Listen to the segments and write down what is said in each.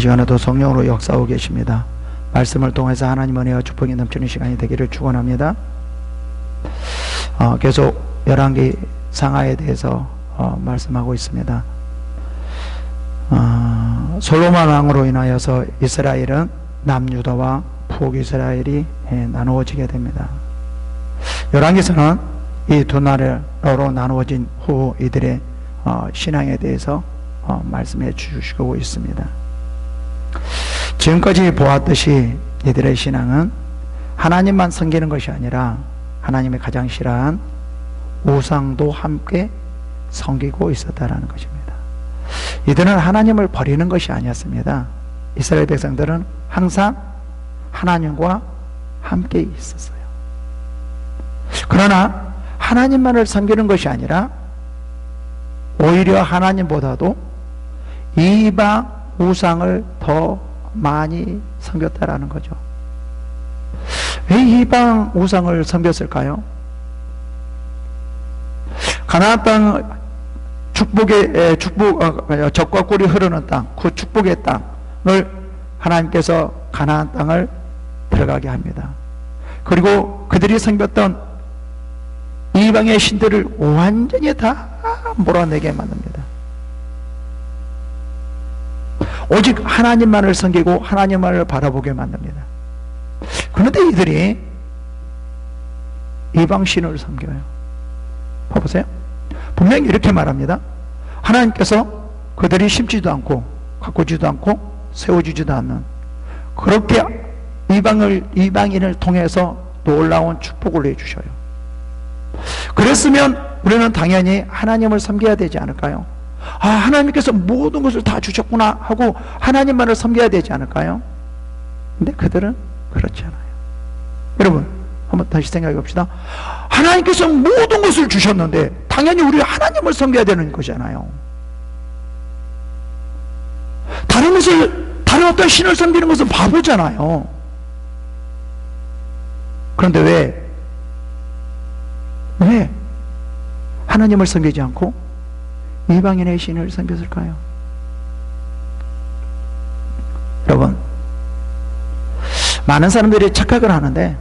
시간에도 성령으로 역사하고 계십니다. 말씀을 통해서 하나님 은혜와 축복이 넘치는 시간이 되기를 축원합니다. 계속 열왕기 상하에 대해서 말씀하고 있습니다. 솔로몬 왕으로 인하여서 이스라엘은 남유다와 북이스라엘이 나누어지게 됩니다. 열왕기서는 이 두 나라로 나누어진 후 이들의 신앙에 대해서 말씀해 주시고 있습니다. 지금까지 보았듯이 이들의 신앙은 하나님만 섬기는 것이 아니라 하나님의 가장 싫어한 우상도 함께 섬기고 있었다라는 것입니다. 이들은 하나님을 버리는 것이 아니었습니다. 이스라엘 백성들은 항상 하나님과 함께 있었어요. 그러나 하나님만을 섬기는 것이 아니라 오히려 하나님보다도 이방 우상을 더 많이 섬겼다라는 거죠. 왜 이방 우상을 섬겼을까요? 가나안 땅 젖과 꿀이 흐르는 땅, 그 축복의 땅을 하나님께서 가나안 땅을 들어가게 합니다. 그리고 그들이 섬겼던 이방의 신들을 완전히 다 몰아내게 만듭니다. 오직 하나님만을 섬기고 하나님만을 바라보게 만듭니다. 그런데 이들이 이방신을 섬겨요. 봐보세요. 분명히 이렇게 말합니다. 하나님께서 그들이 심지도 않고 가꾸지도 않고 세워주지도 않는 그렇게 이방인을 통해서 놀라운 축복을 해주셔요. 그랬으면 우리는 당연히 하나님을 섬겨야 되지 않을까요? 하나님께서 모든 것을 다 주셨구나 하고 하나님만을 섬겨야 되지 않을까요? 근데 그들은 그렇지 않아요. 여러분 한번 다시 생각해 봅시다. 하나님께서 모든 것을 주셨는데 당연히 우리가 하나님을 섬겨야 되는 거잖아요. 다른 어떤 신을 섬기는 것은 바보잖아요. 그런데 왜 하나님을 섬기지 않고 이방인의 신을 섬겼을까요? 여러분, 많은 사람들이 착각을 하는데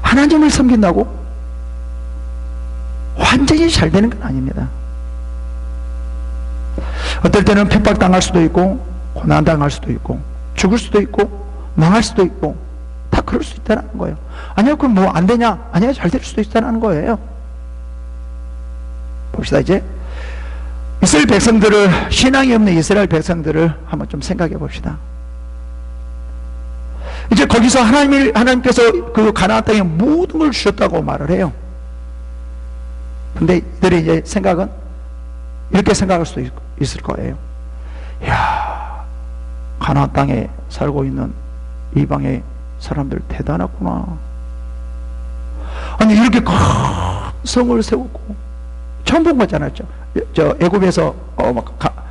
하나님을 섬긴다고 완전히 잘 되는 건 아닙니다. 어떨 때는 핍박당할 수도 있고 고난당할 수도 있고 죽을 수도 있고 망할 수도 있고 다 그럴 수 있다는 거예요. 아니요, 그럼 뭐 안 되냐? 아니요, 잘 될 수도 있다는 거예요. 봅시다. 이제 이스라엘 백성들을, 신앙이 없는 이스라엘 백성들을 한번 좀 생각해 봅시다. 이제 거기서 하나님께서 그 가나안 땅에 모든 걸 주셨다고 말을 해요. 근데 이들이 이제 생각은 이렇게 생각할 수도 있을 거예요. 이야, 가나안 땅에 살고 있는 이방의 사람들 대단하구나. 아니 이렇게 큰 성을 세웠고 처음 본 거잖아요. 저 애굽에서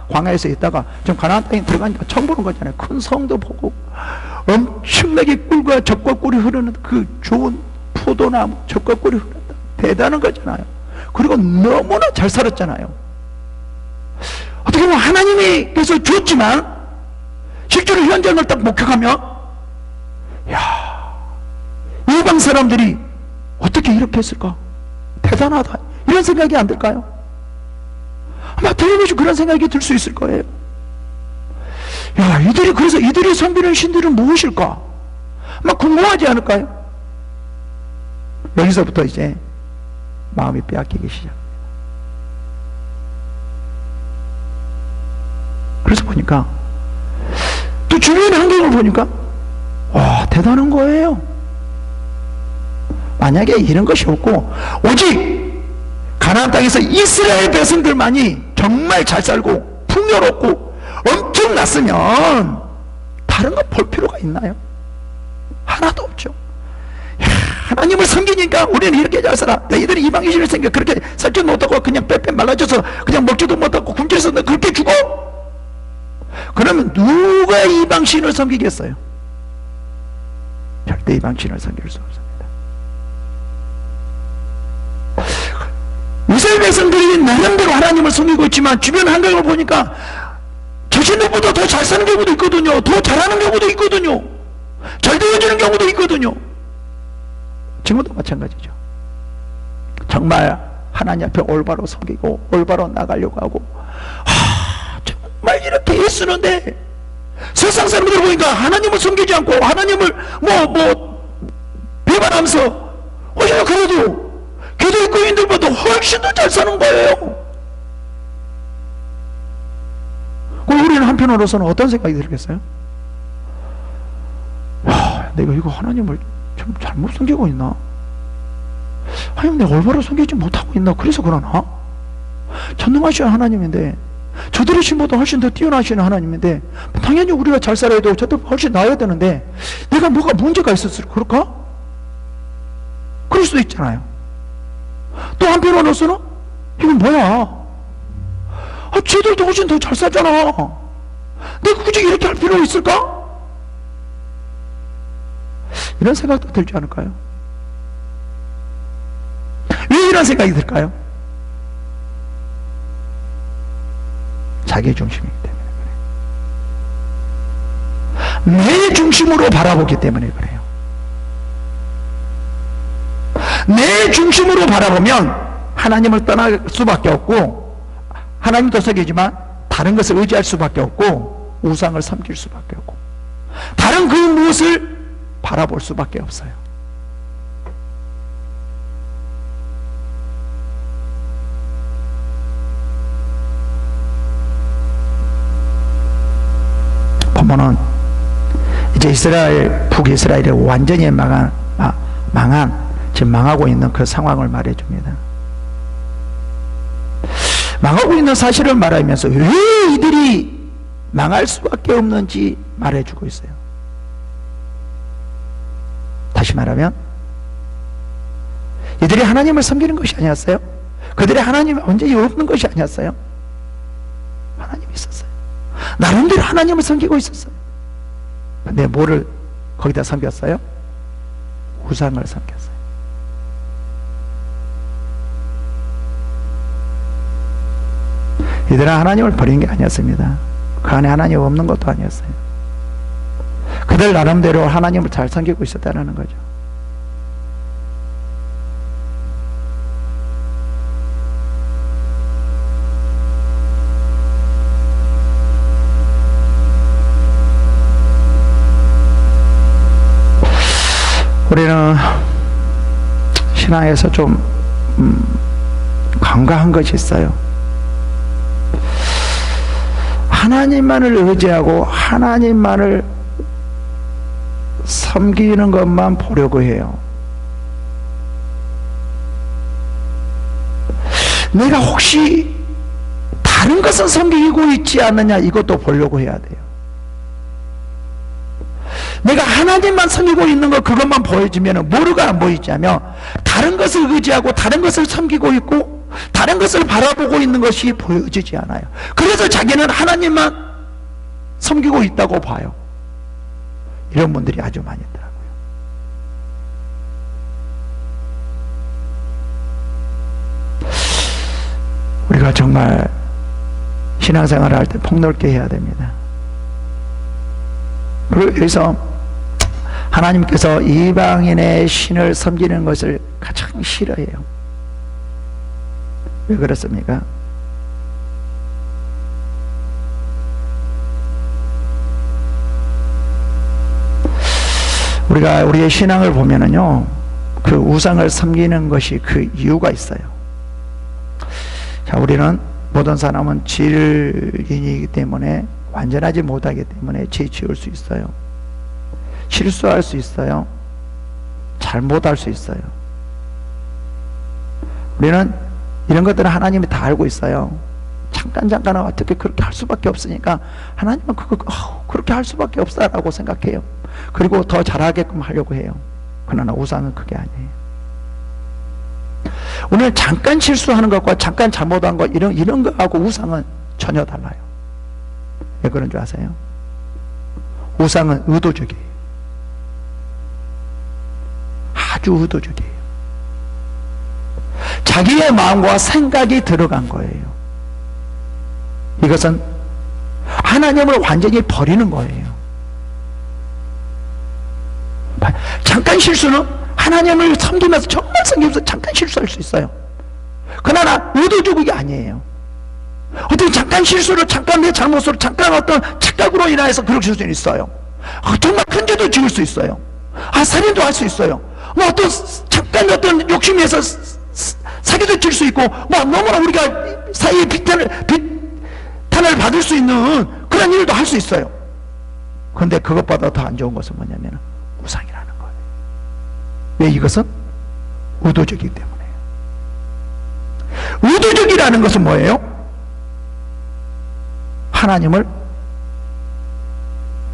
광야에서 있다가 지금 가나안 땅에 들어가니까 처음 보는 거잖아요. 큰 성도 보고 엄청나게 꿀과 젖과 꿀이 흐르는 그 좋은 포도나무, 젖과 꿀이 흐른다. 대단한 거잖아요. 그리고 너무나 잘 살았잖아요. 어떻게 보면 하나님께서 줬지만 실제로 현장을 딱 목격하면 야, 이방 사람들이 어떻게 이렇게 했을까? 대단하다. 이런 생각이 안 들까요? 아마 틀림없이 그런 생각이 들 수 있을 거예요. 야, 그래서 이들이 섬기는 신들은 무엇일까? 아마 궁금하지 않을까요? 여기서부터 이제 마음이 빼앗기기 시작합니다. 그래서 보니까 또 주변 환경을 보니까 와, 대단한 거예요. 만약에 이런 것이 없고 오직 가나안 땅에서 이스라엘 백성들만이 정말 잘 살고 풍요롭고 엄청났으면 다른 거 볼 필요가 있나요? 하나도 없죠. 하나님을 섬기니까 우리는 이렇게 잘 살아. 너희들이 이방의 신을 섬겨 그렇게 살지 못하고 그냥 빼빼 말라져서 그냥 먹지도 못하고 굶주려서 너 그렇게 죽어? 그러면 누가 이방 신을 섬기겠어요? 절대 이방 신을 섬길 수 없습니다. 이스라엘 백성들이 나름대로 하나님을 섬기고 있지만 주변 환경을 보니까 자신들보다 더 잘 사는 경우도 있거든요. 더 잘하는 경우도 있거든요. 잘 되어지는 경우도 있거든요. 지금도 마찬가지죠. 정말 하나님 앞에 올바로 섬기고 올바로 나가려고 하고 정말 이렇게 애쓰는데 세상 사람들 보니까 하나님을 섬기지 않고 하나님을 배반하면서 그래도 기독교인들보다 훨씬 더 잘 사는 거예요. 그럼 우리는 한편으로서는 어떤 생각이 들겠어요? 내가 이거 하나님을 좀 잘못 섬기고 있나? 하나님 내가 올바로 섬기지 못하고 있나? 그래서 그러나? 전능하신 하나님인데 저들의 신보다 훨씬 더 뛰어나시는 하나님인데 당연히 우리가 잘 살아야 되고 저들 훨씬 나아야 되는데 내가 뭐가 문제가 있었을까? 그럴까? 그럴 수도 있잖아요. 또 한편으로서는 이건 뭐야? 쟤들도 훨씬 더 잘 살잖아. 내가 굳이 이렇게 할 필요 있을까? 이런 생각도 들지 않을까요? 왜 이런 생각이 들까요? 자기 중심이기 때문에 그래요. 내 중심으로 바라보기 때문에 그래요. 내 중심으로 바라보면 하나님을 떠날 수밖에 없고 하나님도 섬기지만 다른 것을 의지할 수밖에 없고 우상을 섬길 수밖에 없고 다른 그 무엇을 바라볼 수밖에 없어요. 보면은 이제 북이스라엘이 완전히 지금 망하고 있는 그 상황을 말해줍니다. 망하고 있는 사실을 말하면서 왜 이들이 망할 수밖에 없는지 말해주고 있어요. 다시 말하면 이들이 하나님을 섬기는 것이 아니었어요? 그들이 하나님이 완전히 없는 것이 아니었어요? 하나님이 있었어요. 나름대로 하나님을 섬기고 있었어요. 근데 뭐를 거기다 섬겼어요? 우상을 섬겼어요. 이들은 하나님을 버린 게 아니었습니다. 그 안에 하나님 없는 것도 아니었어요. 그들 나름대로 하나님을 잘 섬기고 있었다는 거죠. 우리는 신앙에서 좀 간과한 것이 있어요. 하나님만을 의지하고 하나님만을 섬기는 것만 보려고 해요. 내가 혹시 다른 것은 섬기고 있지 않느냐 이것도 보려고 해야 돼요. 내가 하나님만 섬기고 있는 것 그것만 보여지면 뭐가 안 보이냐면 다른 것을 의지하고 다른 것을 섬기고 있고 다른 것을 바라보고 있는 것이 보여지지 않아요. 그래서 자기는 하나님만 섬기고 있다고 봐요. 이런 분들이 아주 많이 있더라고요. 우리가 정말 신앙생활을 할 때 폭넓게 해야 됩니다. 그래서 하나님께서 이방인의 신을 섬기는 것을 가장 싫어해요. 왜 그렇습니까? 우리가 우리의 신앙을 보면은요, 그 우상을 섬기는 것이 그 이유가 있어요. 자, 우리는 모든 사람은 죄인이기 때문에 완전하지 못하기 때문에 죄 지을 수 있어요. 실수할 수 있어요. 잘못할 수 있어요. 우리는 이런 것들은 하나님이 다 알고 있어요. 잠깐은 어떻게 그렇게 할 수밖에 없으니까 하나님은 그렇게 할 수밖에 없다라고 생각해요. 그리고 더 잘하게끔 하려고 해요. 그러나 우상은 그게 아니에요. 오늘 잠깐 실수하는 것과 잠깐 잘못한 것 이런 거하고 우상은 전혀 달라요. 왜 그런 줄 아세요? 우상은 의도적이에요. 아주 의도적이에요. 자기의 마음과 생각이 들어간 거예요. 이것은 하나님을 완전히 버리는 거예요. 잠깐 실수는 하나님을 섬기면서, 정말 섬기면서 잠깐 실수할 수 있어요. 그러나 의도적이 아니에요. 어떤 잠깐 실수로, 잠깐 내 잘못으로, 잠깐 어떤 착각으로 인해서 그럴 수는 있어요. 정말 큰 죄도 지을 수 있어요. 살인도 할 수 있어요. 뭐 어떤 잠깐 어떤 욕심에서 사기도 칠 수 있고, 뭐 너무나 우리가 사이에 비탄을 받을 수 있는 그런 일도 할 수 있어요. 그런데 그것보다 더 안 좋은 것은 뭐냐면 우상이라는 거예요. 왜? 이것은 의도적이기 때문에. 의도적이라는 것은 뭐예요? 하나님을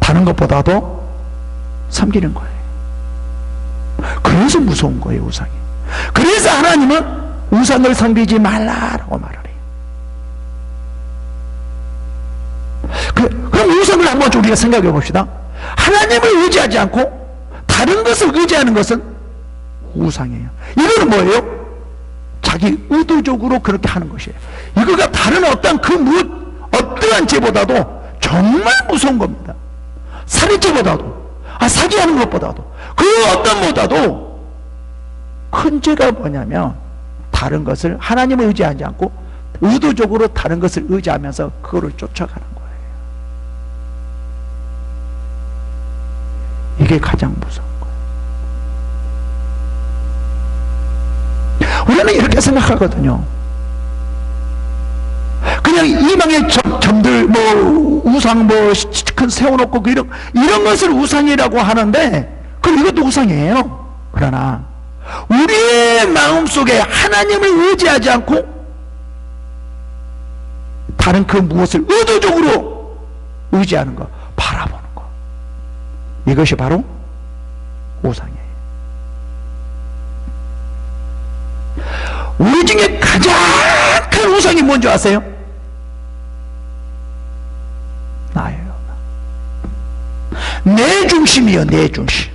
다른 것보다도 섬기는 거예요. 그래서 무서운 거예요, 우상이. 그래서 하나님은 우상을 섬기지 말라라고 말을 해요. 그럼 우상을 한번 우리가 생각해 봅시다. 하나님을 의지하지 않고 다른 것을 의지하는 것은 우상이에요. 이거는 뭐예요? 자기 의도적으로 그렇게 하는 것이에요. 이거가 다른 어떤 어떠한 죄보다도 정말 무서운 겁니다. 살인죄보다도, 사기하는 것보다도, 그 어떤 것보다도 큰 죄가 뭐냐면, 다른 것을, 하나님을 의지하지 않고 의도적으로 다른 것을 의지하면서 그거를 쫓아가는 거예요. 이게 가장 무서운 거예요. 우리는 이렇게 생각하거든요. 그냥 이방의 점들, 우상, 큰 세워놓고, 이런 것을 우상이라고 하는데, 그럼 이것도 우상이에요. 그러나, 우리의 마음 속에 하나님을 의지하지 않고, 다른 그 무엇을 의도적으로 의지하는 것, 바라보는 것. 이것이 바로 우상이에요. 우리 중에 가장 큰 우상이 뭔지 아세요? 나예요. 내 중심이요, 내 중심.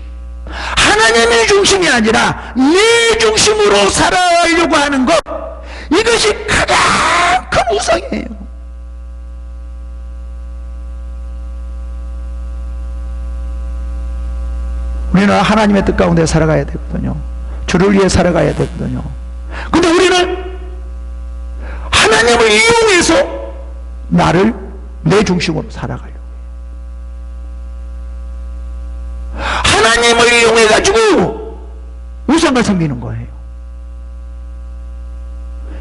하나님의 중심이 아니라 내 중심으로 살아가려고 하는 것, 이것이 가장 큰 우상이에요. 우리는 하나님의 뜻 가운데 살아가야 되거든요. 주를 위해 살아가야 되거든요. 근데 우리는 하나님을 이용해서 나를 내 중심으로 살아가려고 해요. 하나님을 이용해 가지고 우상을 섬기는 거예요.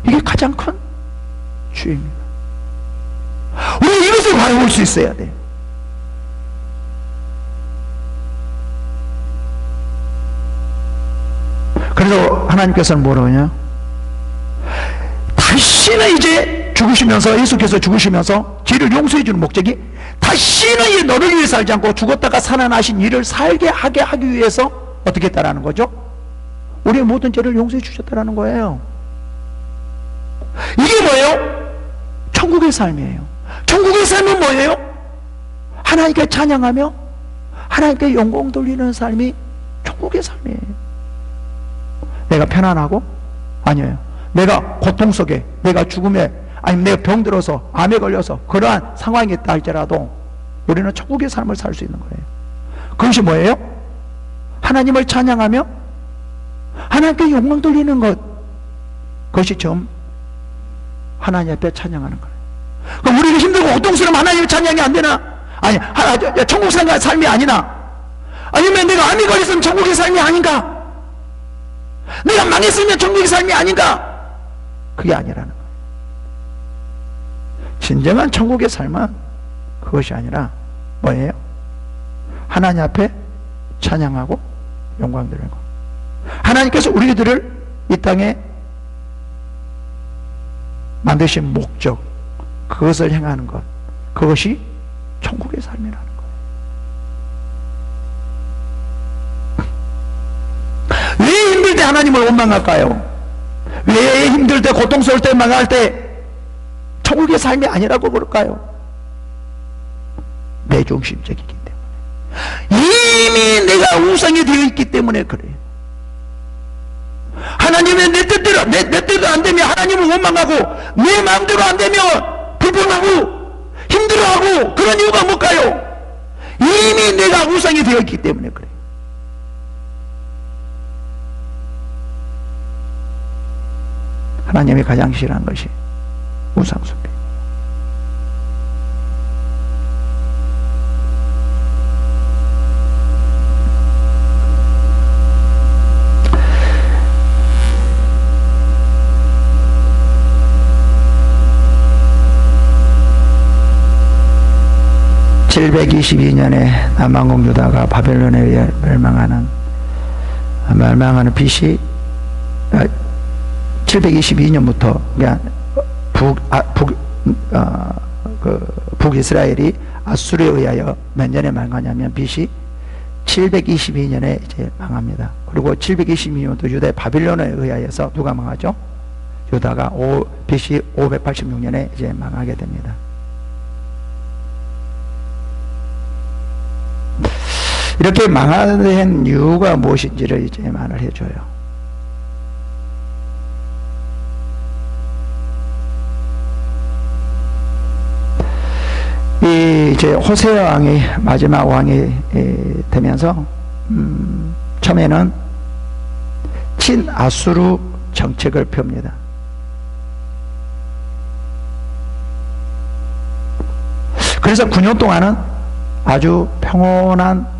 이게 가장 큰 죄입니다. 우리 이것을 바라볼 수 있어야 돼요. 그래서 하나님께서는 뭐라고 하냐? 다시는 이제 죽으시면서, 예수께서 죽으시면서 죄를 용서해 주는 목적이, 다시는 이 너를 위해 살지 않고 죽었다가 살아나신 이를 살게 하기 위해서 어떻게 했다라는 거죠? 우리의 모든 죄를 용서해 주셨다라는 거예요. 이게 뭐예요? 천국의 삶이에요. 천국의 삶은 뭐예요? 하나님께 찬양하며 하나님께 영광 돌리는 삶이 천국의 삶이에요. 내가 편안하고? 아니에요. 내가 고통 속에, 내가 죽음에, 아니면 내가 병들어서 암에 걸려서 그러한 상황이 있다 할지라도 우리는 천국의 삶을 살 수 있는 거예요. 그것이 뭐예요? 하나님을 찬양하며 하나님께 영광 돌리는 것, 그것이 좀 하나님 앞에 찬양하는 거예요. 그럼 우리가 힘들고 고통스러우면 하나님의 찬양이 안 되나? 아니, 천국 삶이 아니나? 아니면 내가 암이 걸렸으면 천국의 삶이 아닌가? 내가 망했으면 천국의 삶이 아닌가? 그게 아니라는 거예요. 진정한 천국의 삶은 그것이 아니라 뭐예요? 하나님 앞에 찬양하고 영광 드리는 것. 하나님께서 우리들을 이 땅에 만드신 목적, 그것을 행하는 것, 그것이 천국의 삶이라는 거예요. 왜 힘들 때 하나님을 원망할까요? 왜 힘들 때, 고통스러울 때, 망할 때 천국의 삶이 아니라고 그럴까요? 내 중심적이기 때문에, 이미 내가 우상이 되어 있기 때문에 그래요. 하나님의 내 뜻대로, 내 뜻대로 안 되면 하나님을 원망하고, 내 마음대로 안 되면 불평하고, 힘들어하고 그런 이유가 뭘까요? 이미 내가 우상이 되었기 때문에 그래요. 하나님이 가장 싫어하는 것이 우상숭배. (722년에) 남왕국 유다가 바벨론에 의해 멸망하는 BC 722년부터 북이스라엘이 아수르에 의하여 몇 년에 망하냐면 BC 722년에 이제 망합니다. 그리고 722년도 유다의 바빌론에 의하여서 누가 망하죠? 유다가 BC 586년에 이제 망하게 됩니다. 이렇게 망하는 이유가 무엇인지를 이제 말을 해줘요. 이제 호세아 왕이 마지막 왕이 되면서 처음에는 친아수르 정책을 펴니다. 그래서 9년 동안은 아주 평온한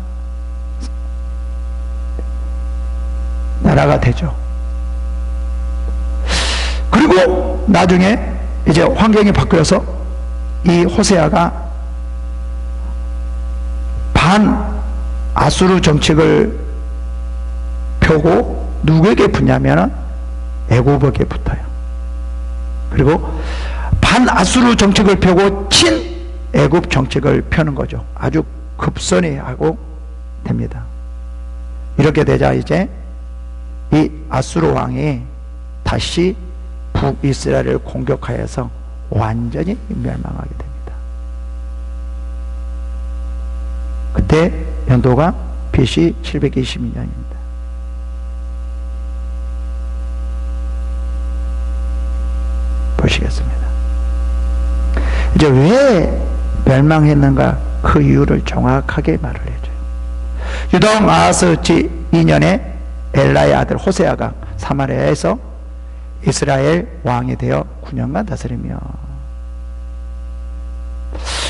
나라가 되죠. 그리고 나중에 이제 환경이 바뀌어서 이 호세아가 반 아수르 정책을 펴고 누구에게 붙냐면 애굽에게 붙어요. 그리고 반 아수르 정책을 펴고 친 애굽 정책을 펴는 거죠. 아주 급선히 하고 됩니다. 이렇게 되자 이제 이 아수르 왕이 다시 북이스라엘을 공격하여서 완전히 멸망하게 됩니다. 그때 연도가 BC 722년입니다. 보시겠습니다. 이제 왜 멸망했는가 그 이유를 정확하게 말을 해줘요. 유다왕 아하스 2년에 엘라의 아들 호세아가 사마리아에서 이스라엘 왕이 되어 9년간 다스리며,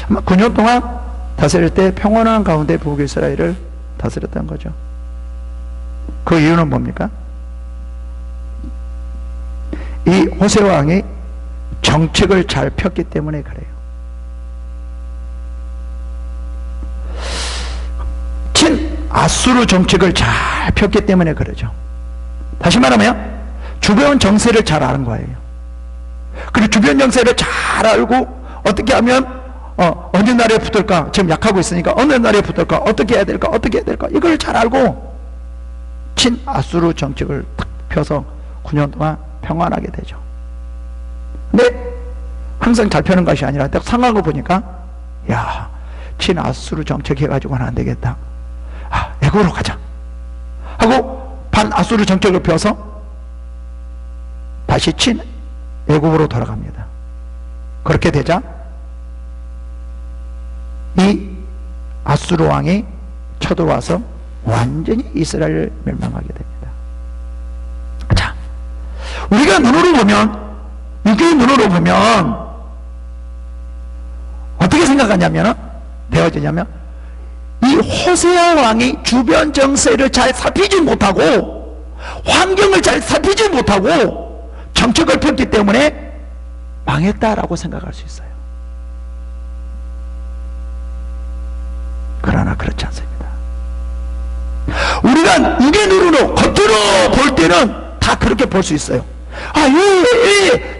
아마 9년 동안 다스릴 때 평온한 가운데 북이스라엘을 다스렸던 거죠. 그 이유는 뭡니까? 이 호세 왕이 정책을 잘 폈기 때문에 그래요. 아수르 정책을 잘 폈기 때문에 그러죠. 다시 말하면 주변 정세를 잘 아는 거예요. 그리고 주변 정세를 잘 알고 어떻게 하면 어느 나라에 붙을까, 지금 약하고 있으니까 어느 나라에 붙을까, 어떻게 해야 될까, 이걸 잘 알고 친 아수르 정책을 탁 펴서 9년 동안 평안하게 되죠. 근데 항상 잘 펴는 것이 아니라 딱 상황을 보니까 야, 친 아수르 정책 해가지고는 안 되겠다. 애굽으로 가자 하고 반아수르 정책을 펴서 다시 친 애굽으로 돌아갑니다. 그렇게 되자 이 아수르 왕이 쳐들어와서 완전히 이스라엘을 멸망하게 됩니다. 자, 우리가 눈으로 보면, 육의 눈으로 보면 어떻게 생각하냐면, 되어지냐면 이 호세아 왕이 주변 정세를 잘 살피지 못하고 환경을 잘 살피지 못하고 정책을 폈기 때문에 망했다라고 생각할 수 있어요. 그러나 그렇지 않습니다. 우리가 육의 눈으로 겉으로 볼 때는 다 그렇게 볼 수 있어요.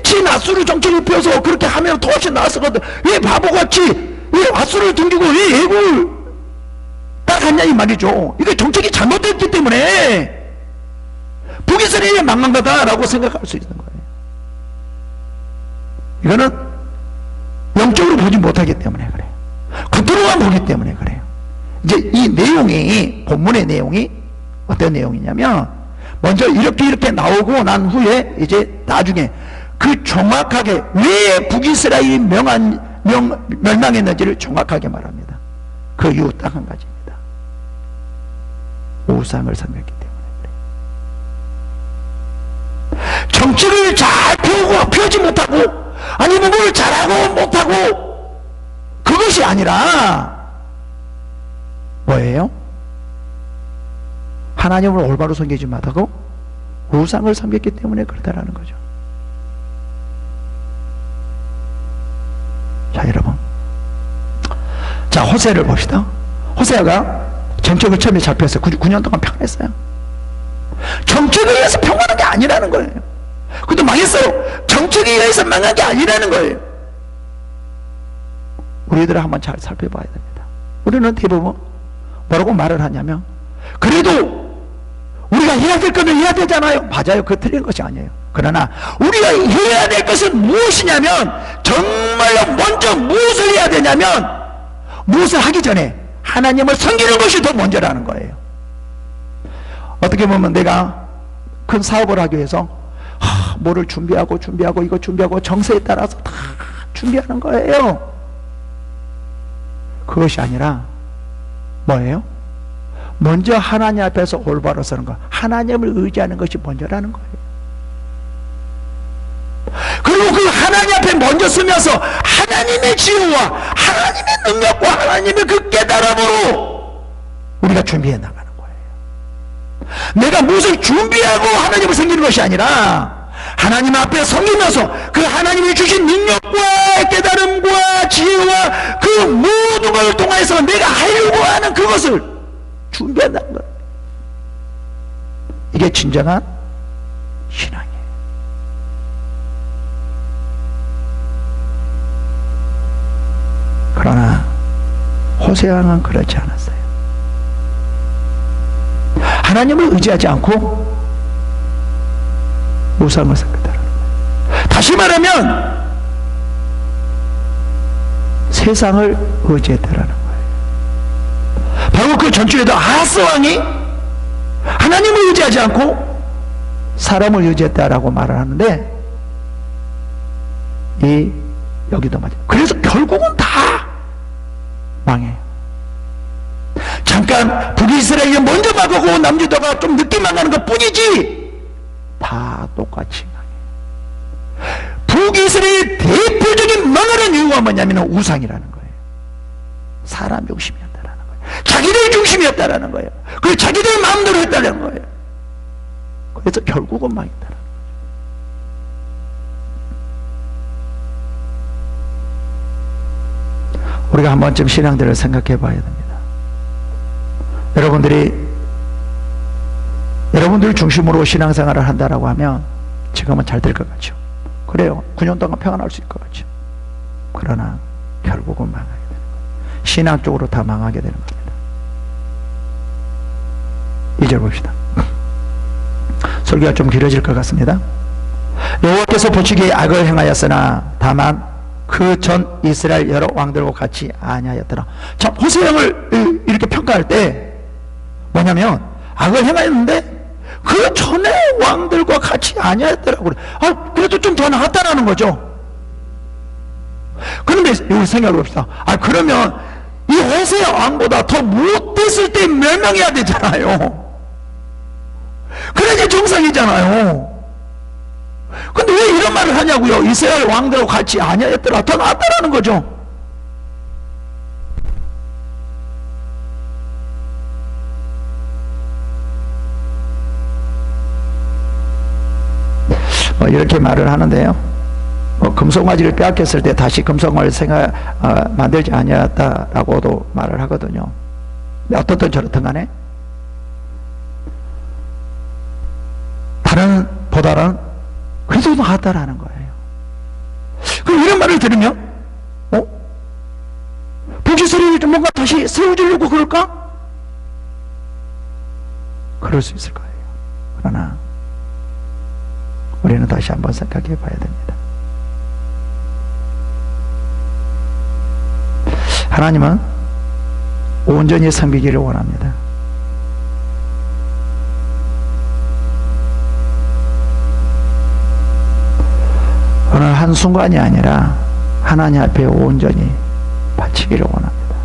친아수르 정책을 펴서 그렇게 하면 더 훨씬 나았었거든. 왜 바보같이 아수르를 등지고 왜 애굽을 따라갔냐 이 말이죠. 이게 정책이 잘못됐기 때문에 북이스라엘이 망한 거다라고 생각할 수 있는 거예요. 이거는 영적으로 보지 못하기 때문에 그래요. 겉으로만 보기 때문에 그래요. 이제 이 내용이, 본문의 내용이 어떤 내용이냐면, 먼저 이렇게 나오고 난 후에 이제 나중에 그 정확하게 왜 북이스라엘이 멸망했는지를 정확하게 말합니다. 그 이유 딱 한 가지입니다. 우상을 섬겼기 때문에 그래요. 정책을 잘 펴지 못하고, 아니면 뭘 잘하고 못하고, 그것이 아니라 뭐예요? 하나님을 올바로 섬기지 못하고 우상을 섬겼기 때문에 그렇다라는 거죠. 자, 여러분, 자, 호세를 봅시다. 호세아가 정책을 처음에 잡혔어요. 9년 동안 평안했어요. 정책에 의해서 평안한 게 아니라는 거예요. 그것도 망했어요. 정책에 의해서 망한 게 아니라는 거예요. 우리들은 한번 잘 살펴봐야 됩니다. 우리는 대부분 뭐라고 말을 하냐면, 그래도 우리가 해야 될 거는 해야 되잖아요. 맞아요. 그거 틀린 것이 아니에요. 그러나 우리가 해야 될 것은 무엇이냐면, 정말로 먼저 무엇을 해야 되냐면, 무엇을 하기 전에 하나님을 섬기는 것이 더 먼저라는 거예요. 어떻게 보면 내가 큰 사업을 하기 위해서 뭐를 준비하고 이거 준비하고 정세에 따라서 다 준비하는 거예요. 그것이 아니라 뭐예요? 먼저 하나님 앞에서 올바로 서는 거, 하나님을 의지하는 것이 먼저라는 거예요. 그리고 그 하나님 앞에 먼저 서면서 하나님의 지혜와 하나님의 능력과 하나님의 그 깨달음으로 우리가 준비해 나가는 거예요. 내가 무엇을 준비하고 하나님을 섬기는 것이 아니라, 하나님 앞에 섬기면서 그 하나님이 주신 능력과 깨달음과 지혜와 그 모든 걸 통해서 내가 하려고 하는 그것을 준비한다는 거예요. 이게 진정한 신앙이에요. 그러나 호세아는 그렇지 않았어요. 하나님을 의지하지 않고 우상을 섬겼다는 거예요. 다시 말하면 세상을 의지했다라는 거예요. 바로 그 전주에도 아하스 왕이 하나님을 의지하지 않고 사람을 의지했다라고 말을 하는데, 여기도 맞아요. 그래서 결국은 다 망해요. 잠깐 북이스라엘이 먼저 망하고 남유다가 좀 늦게 망하는 것 뿐이지 다 똑같이 망해요. 북이스라엘의 대표적인 망하는 이유가 뭐냐면 우상이라는 거예요. 사람 중심이었다라는 거예요. 자기들 중심이었다라는 거예요. 그리고 자기들 마음대로 했다는 거예요. 그래서 결국은 망했다라는 거예요. 우리가 한 번쯤 신앙들을 생각해 봐야 됩니다. 여러분들 중심으로 신앙생활을 한다라고 하면 지금은 잘 될 것 같죠. 그래요. 9년 동안 평안할 수 있을 것 같죠. 그러나 결국은 망하게 되는 거예요. 신앙적으로 다 망하게 되는 겁니다. 2절 봅시다. 설교가 좀 길어질 것 같습니다. 여호와께서 보시기에 악을 행하였으나 다만 그 전 이스라엘 여러 왕들과 같이 아니하였더라. 자, 호세아 왕을 이렇게 평가할 때 뭐냐면, 악을 행하였는데 그 전에 왕들과 같이 아니하였더라고. 그래도 좀 더 나았다라는 거죠. 그런데 여기 생각해 봅시다. 그러면 이 호세아 왕보다 더 못됐을 때 멸망해야 되잖아요. 그래야 정상이잖아요. 근데 왜 이런 말을 하냐고요? 이스라엘 왕들하고 같이 아니하였더라. 더 낫다라는 거죠. 이렇게 말을 하는데요. 금송아지를 빼앗겼을 때 다시 금송아지를 만들지 아니하였다라고도 말을 하거든요. 어떻든 저렇든 간에 다른 보다는 그래도 나았다라는 거예요. 그럼 이런 말을 들으면 북이스라엘이 좀 뭔가 다시 세워지려고 그럴까? 그럴 수 있을 거예요. 그러나 우리는 다시 한번 생각해 봐야 됩니다. 하나님은 온전히 섬기기를 원합니다. 어느 한순간이 아니라 하나님 앞에 온전히 바치기를 원합니다.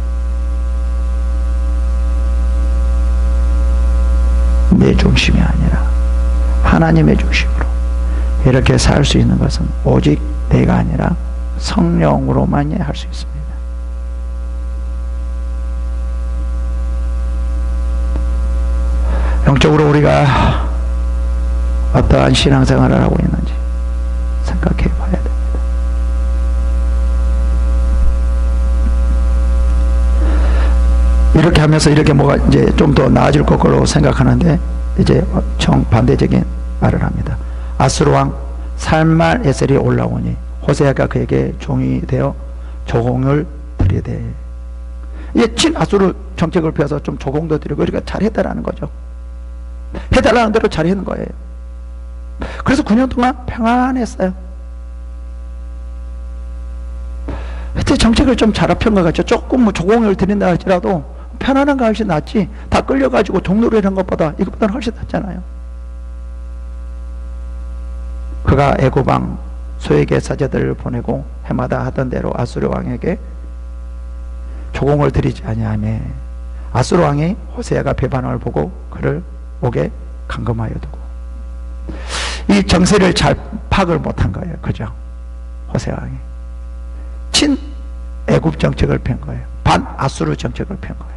내 중심이 아니라 하나님의 중심으로 이렇게 살 수 있는 것은 오직 내가 아니라 성령으로만이 할 수 있습니다. 영적으로 우리가 어떠한 신앙생활을 하고 있는지 생각해 봐야 됩니다. 이렇게 하면서 이렇게 뭐가 이제 좀 더 나아질 것으로 생각하는데 이제 정반대적인 말을 합니다. 아수르 왕 살만 에셀이 올라오니 호세아가 그에게 종이 되어 조공을 드리되, 이게 친 아수르 정책을 펴서 좀 조공도 드리고 우리가 잘했다라는 거죠. 해달라는 대로 잘했는 거예요. 그래서 9년 동안 평안했어요. 하여튼 정책을 좀 잘 펴은 것 같죠. 조금 뭐 조공을 드린다 할지라도 편안한 거 훨씬 낫지, 다 끌려가지고 종로를 이런 것보다 이것보다는 훨씬 낫잖아요. 그가 애굽 왕 소에게 사제들을 보내고 해마다 하던 대로 아수르 왕에게 조공을 드리지 아니하며 아수르 왕이 호세아가 배반을 보고 그를 옥에 감금하여 두고, 이 정세를 잘 파악을 못한 거예요. 그죠? 호세아 왕이 친 애굽 정책을 편 거예요. 반 아수르 정책을 편 거예요.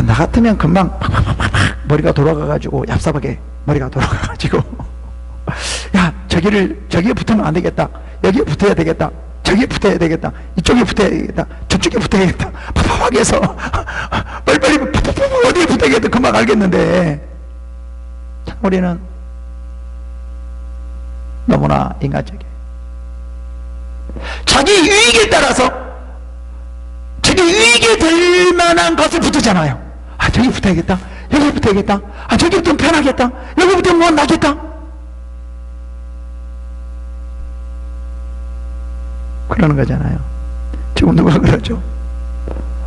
나 같으면 금방 팍팍팍팍 머리가 돌아가가지고, 얍삽하게 머리가 돌아가가지고 야, 저기에 붙으면 안 되겠다, 여기에 붙어야 되겠다, 저기에 붙어야 되겠다, 이쪽에 붙어야 되겠다, 저쪽에 붙어야겠다, 팍팍팍 해서 빨리빨리 팍팍팍 어디에 붙어야겠다 금방 알겠는데, 참 우리는 너무나 인간적이에요. 자기 유익에 따라서 자기 유익에 될 만한 것을 붙이잖아요. 저기 붙어야겠다, 여기 붙어야겠다, 저기 붙으면 편하겠다, 여기 붙으면 뭐 나겠다. 그러는 거잖아요. 지금 누가 그러죠?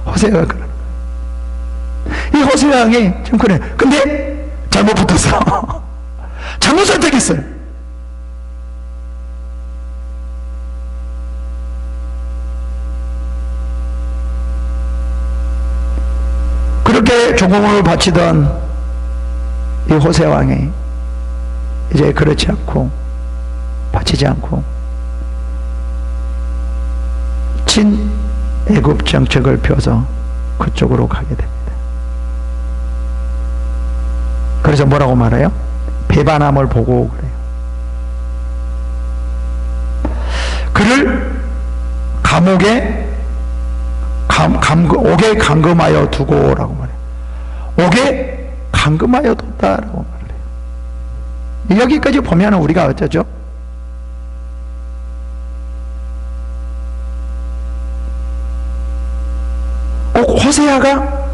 호세아가 그러는 거예요. 이 호세아 왕이 지금 그래. 근데 잘못 붙었어. 잘못 선택했어요. 그렇게 조공을 바치던 이 호세 왕이 이제 그렇지 않고, 바치지 않고 친 애굽 정책을 펴서 그쪽으로 가게 됩니다. 그래서 뭐라고 말해요? 배반함을 보고 그래요. 그를 감옥에 옥에 감금하여 두고라고 말해요. 옥에 감금하여 뒀다라고 말해요. 여기까지 보면 우리가 어쩌죠? 호세아가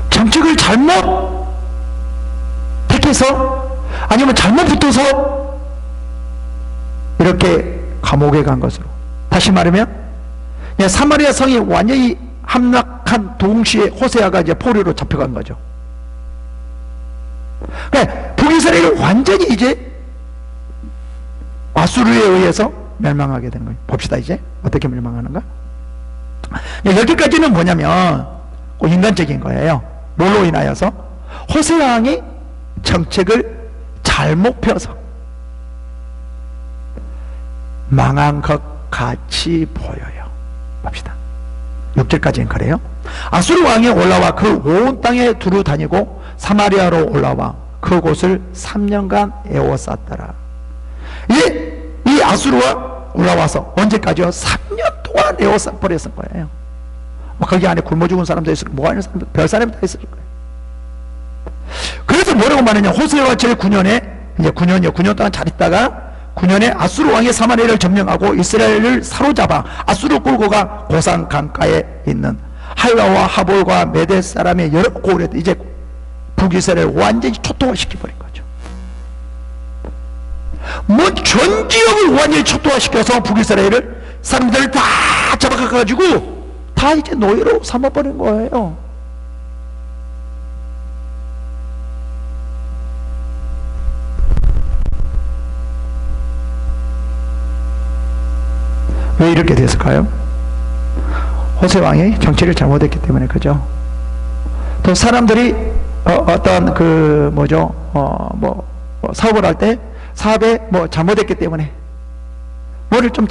정책을 잘못 택해서, 아니면 잘못 붙어서 이렇게 감옥에 간 것으로, 다시 말하면 사마리아 성이 완전히 함락한 동시에 호세아가 이제 포로로 잡혀간 거죠. 그러니까 북이스라엘이 완전히 이제 아수르에 의해서 멸망하게 되는 거예요. 봅시다. 이제 어떻게 멸망하는가? 여기까지는 뭐냐면 인간적인 거예요. 뭘로 인하여서? 호세아 왕이 정책을 잘못 펴서 망한 것 같이 보여요. 봅시다. 6절까지는 그래요. 아수르 왕이 올라와 그 온 땅에 두루 다니고 사마리아로 올라와 그곳을 3년간 에워쌌더라. 이 아수르가 올라와서 언제까지요? 3년 동안 에워싸 버렸을 거예요. 거기 안에 굶어 죽은 사람도 있을 거고, 뭐 하는 사람도, 별 사람이 다 있을 거예요. 그래서 뭐라고 말하냐? 호세아가 제일 9년에, 이제 9년 동안 잘 있다가 9년에 아수르 왕이 사마리아를 점령하고 이스라엘을 사로잡아 아수르 끌고 가 고산 강가에 있는 할라와 하볼과 메대 사람의 여러 고을에 이제 북이스라엘을 완전히 초토화시켜버린 거죠. 뭐 전 지역을 완전히 초토화시켜서 북이스라엘을 사람들을 다 잡아가가지고 다 이제 노예로 삼아버린 거예요. 왜 이렇게 됐을까요? 호세 왕이 정치를 잘못했기 때문에. 그죠? 또 사람들이 어떤 그 뭐죠? 사업을 할 때 사업에 뭐 잘못했기 때문에, 뭐를 좀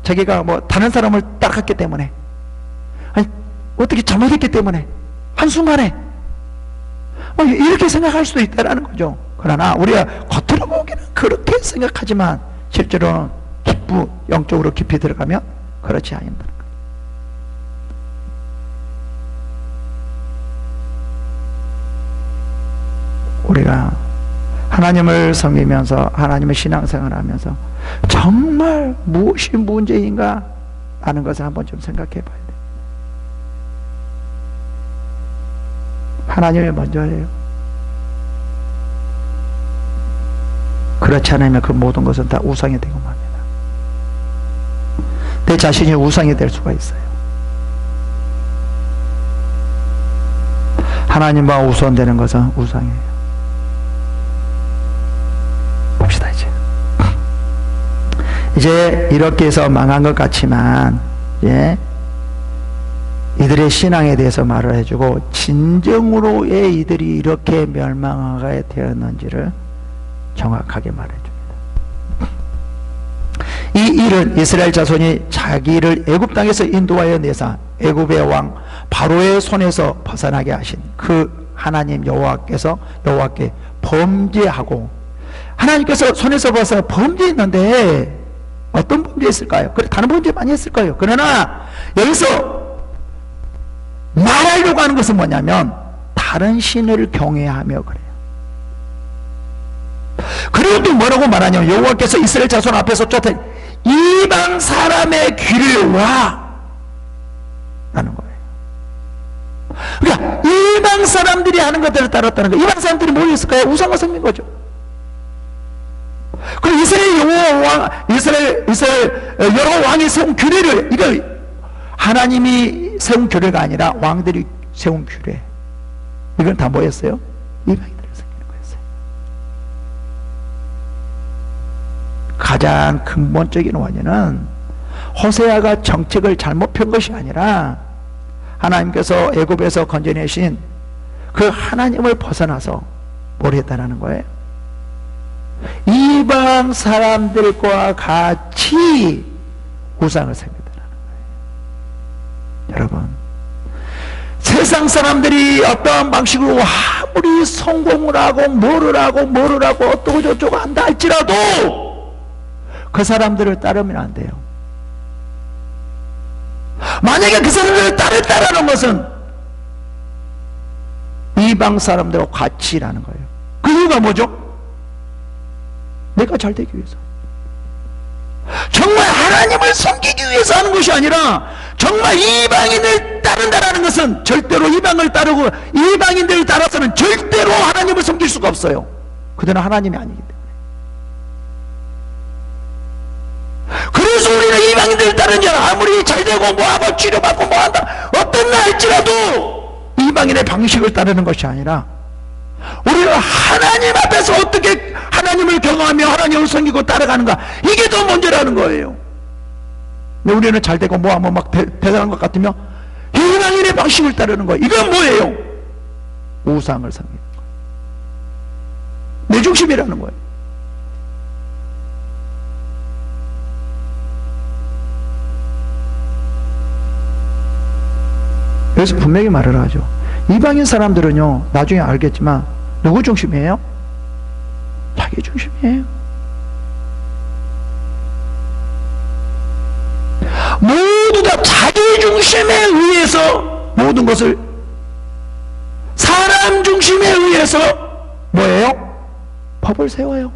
자기가 뭐 다른 사람을 따랐기 때문에, 아니 어떻게 잘못했기 때문에 한순간에 이렇게 생각할 수도 있다라는 거죠. 그러나 우리가 겉으로 보기에는 그렇게 생각하지만 실제로는 영적으로 깊이 들어가면 그렇지 않는다는 거예요. 우리가 하나님을 섬기면서 하나님의 신앙생활을 하면서 정말 무엇이 문제인가 하는 것을 한번 좀 생각해 봐야 돼요. 하나님이 먼저예요. 그렇지 않으면 그 모든 것은 다 우상이 되고 맙니다. 내 자신이 우상이 될 수가 있어요. 하나님과 우선되는 것은 우상이에요. 봅시다. 이제 이렇게 해서 망한 것 같지만, 이들의 신앙에 대해서 말을 해주고 진정으로의 이들이 이렇게 멸망하게 되었는지를 정확하게 말해줍니다. 이 일은 이스라엘 자손이 자기를 애굽 땅에서 인도하여 내사 애굽의 왕 바로의 손에서 벗어나게 하신 그 하나님 여호와께 범죄하고, 하나님께서 손에서 벗어 범죄했는데 어떤 범죄했을까요? 그래, 다른 범죄 많이 했을 거예요. 그러나 여기서 말하려고 하는 것은 뭐냐면 다른 신을 경외하며 그래요. 그리고 또 뭐라고 말하냐면 여호와께서 이스라엘 자손 앞에서 쫓아 이방 사람의 귀를 와 라는 거예요. 그러니까 이방 사람들이 하는 것들을 따랐다는 거예요. 이방 사람들이 뭐였을까요? 우상을 섬긴 거죠. 그 이스라엘 여러 왕이 세운 규례를, 이거 하나님이 세운 규례가 아니라 왕들이 세운 규례, 이건 다 뭐였어요? 이방인들을 섬기는 거였어요. 가장 근본적인 원인은 호세아가 정책을 잘못 편 것이 아니라 하나님께서 애굽에서 건져내신 그 하나님을 벗어나서 뭘 했다는 거예요? 이방 사람들과 같이 우상을 섬겼다는 거예요. 여러분, 세상 사람들이 어떠한 방식으로 아무리 성공을 하고 뭐를 하고 어떠고 저쩌고 한다 할지라도 그 사람들을 따르면 안 돼요. 만약에 그 사람들을 따른다는 것은 이방 사람들과 같이라는 거예요. 그 이유가 뭐죠? 내가 잘 되기 위해서, 정말 하나님을 섬기기 위해서 하는 것이 아니라 정말 이방인을 따른다는 것은 절대로 이방을 따르고 이방인들을 따라서는 절대로 하나님을 섬길 수가 없어요. 그들은 하나님이 아니기 때문에. 그래서 우리는 이방인들을 따르는 자는 아무리 잘되고 뭐하고 치료받고 뭐한다 어떤 날 할지라도 이방인의 방식을 따르는 것이 아니라 우리는 하나님 앞에서 어떻게 하나님을 경험하며 하나님을 섬기고 따라가는가, 이게 더 먼저라는 거예요. 근데 우리는 잘되고 뭐하면 막 대단한 것 같으며 이방인의 방식을 따르는 거예요. 이건 뭐예요? 우상을 섬기는 거예요. 내 중심이라는 거예요. 그래서 분명히 말을 하죠. 이방인 사람들은요, 나중에 알겠지만 누구 중심이에요? 자기 중심이에요. 모두 다 자기 중심에 의해서 모든 것을, 사람 중심에 의해서 뭐예요? 법을 세워요.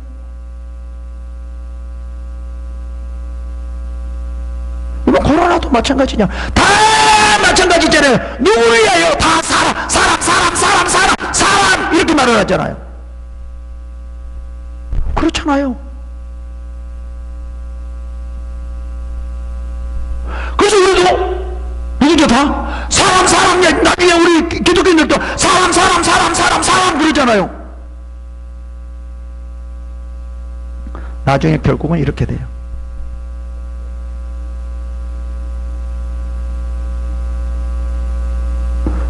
이번 코로나도 마찬가지냐? 다 마찬가지잖아요. 누구를 위하여? 다 사람 이렇게 말을 하잖아요. 그렇잖아요. 그래서 우리도 누구죠? 다 사람 나중에 우리 기독교인들도 사람 그러잖아요. 나중에 결국은 이렇게 돼요.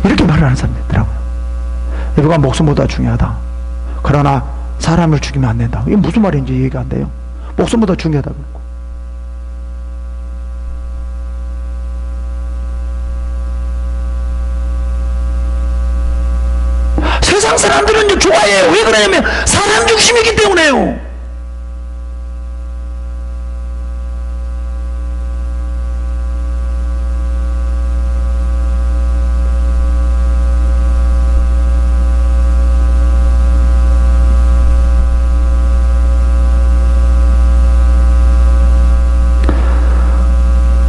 이렇게 말을 하는 사람이 있더라고요. 예배가 목숨보다 중요하다. 그러나 사람을 죽이면 안 된다. 이게 무슨 말인지 이해가 안 돼요. 목숨보다 중요하다 그러고. 세상 사람들은 좋아해요. 왜 그러냐면 사람 중심이기 때문에요.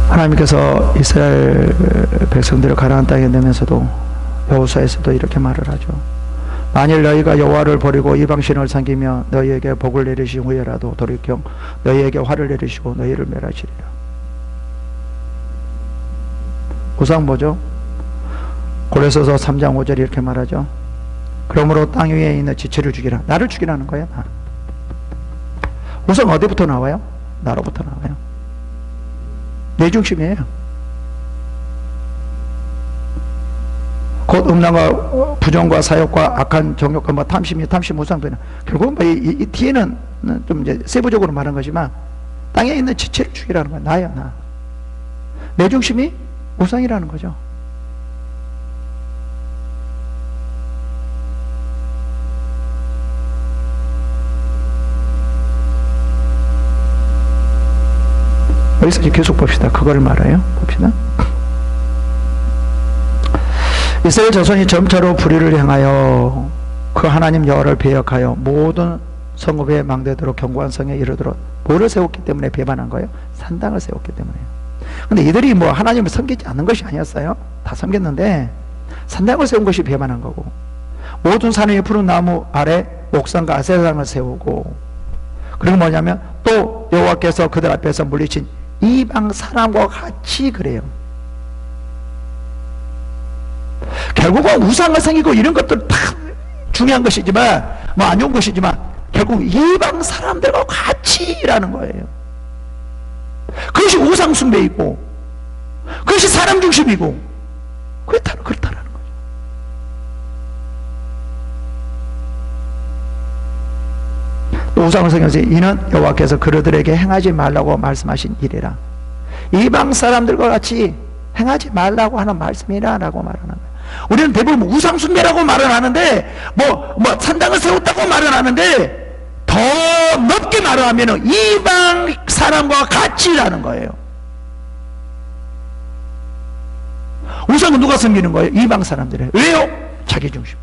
하나님께서 이스라엘 백성들을 가나안 땅에 내면서도 여호수아에서도 이렇게 말을 하죠. 만일 너희가 여호와를 버리고 이방신을 섬기며 너희에게 복을 내리신 후에라도 돌이켜 너희에게 화를 내리시고 너희를 멸하시리라. 우상 뭐죠? 고레서서 3장 5절이 이렇게 말하죠. 그러므로 땅 위에 있는 지체를 죽이라. 나를 죽이라는 거야. 나. 우상 어디부터 나와요? 나로부터 나와요. 내 중심이에요. 곧 음란과 부정과 사욕과 악한 정욕과 뭐 탐심 우상도 있나. 결국은 뭐 이 뒤에는 좀 이제 세부적으로 말한 거지만 땅에 있는 지체를 죽이라는 거야. 나야, 나. 내 중심이 우상이라는 거죠. 여기서 이제 계속 봅시다. 그걸 말해요. 봅시다. 이스라엘 자손이 점차로 불의를 행하여 그 하나님 여호와를 배역하여 모든 성읍에 망대도록 견고한 성에 이르도록 뭐를 세웠기 때문에 배반한 거예요? 산당을 세웠기 때문에요. 근데 이들이 뭐 하나님을 섬기지 않는 것이 아니었어요. 다 섬겼는데 산당을 세운 것이 배반한 거고, 모든 산 위에 푸른 나무 아래 옥상과 아세라당을 세우고, 그리고 뭐냐면 또 여호와께서 그들 앞에서 물리친 이방 사람과 같이 그래요. 결국은 우상을 섬기고 이런 것들 다 중요한 것이지만 뭐 안 좋은 것이지만 결국 이방 사람들과 같이라는 거예요. 그것이 우상 숭배이고 그것이 사람 중심이고 그렇다는 거죠. 우상을 섬겨서 이는 여호와께서 그들에게 행하지 말라고 말씀하신 일이라. 이방 사람들과 같이 행하지 말라고 하는 말씀이라고 말하는 거예요. 우리는 대부분 우상 숭배라고 말을 하는데 뭐 산당을 세웠다고 말을 하는데 더 넓게 말을 하면 이방 사람과 같이라는 거예요. 우상은 누가 섬기는 거예요? 이방 사람들이에요. 왜요? 자기 중심.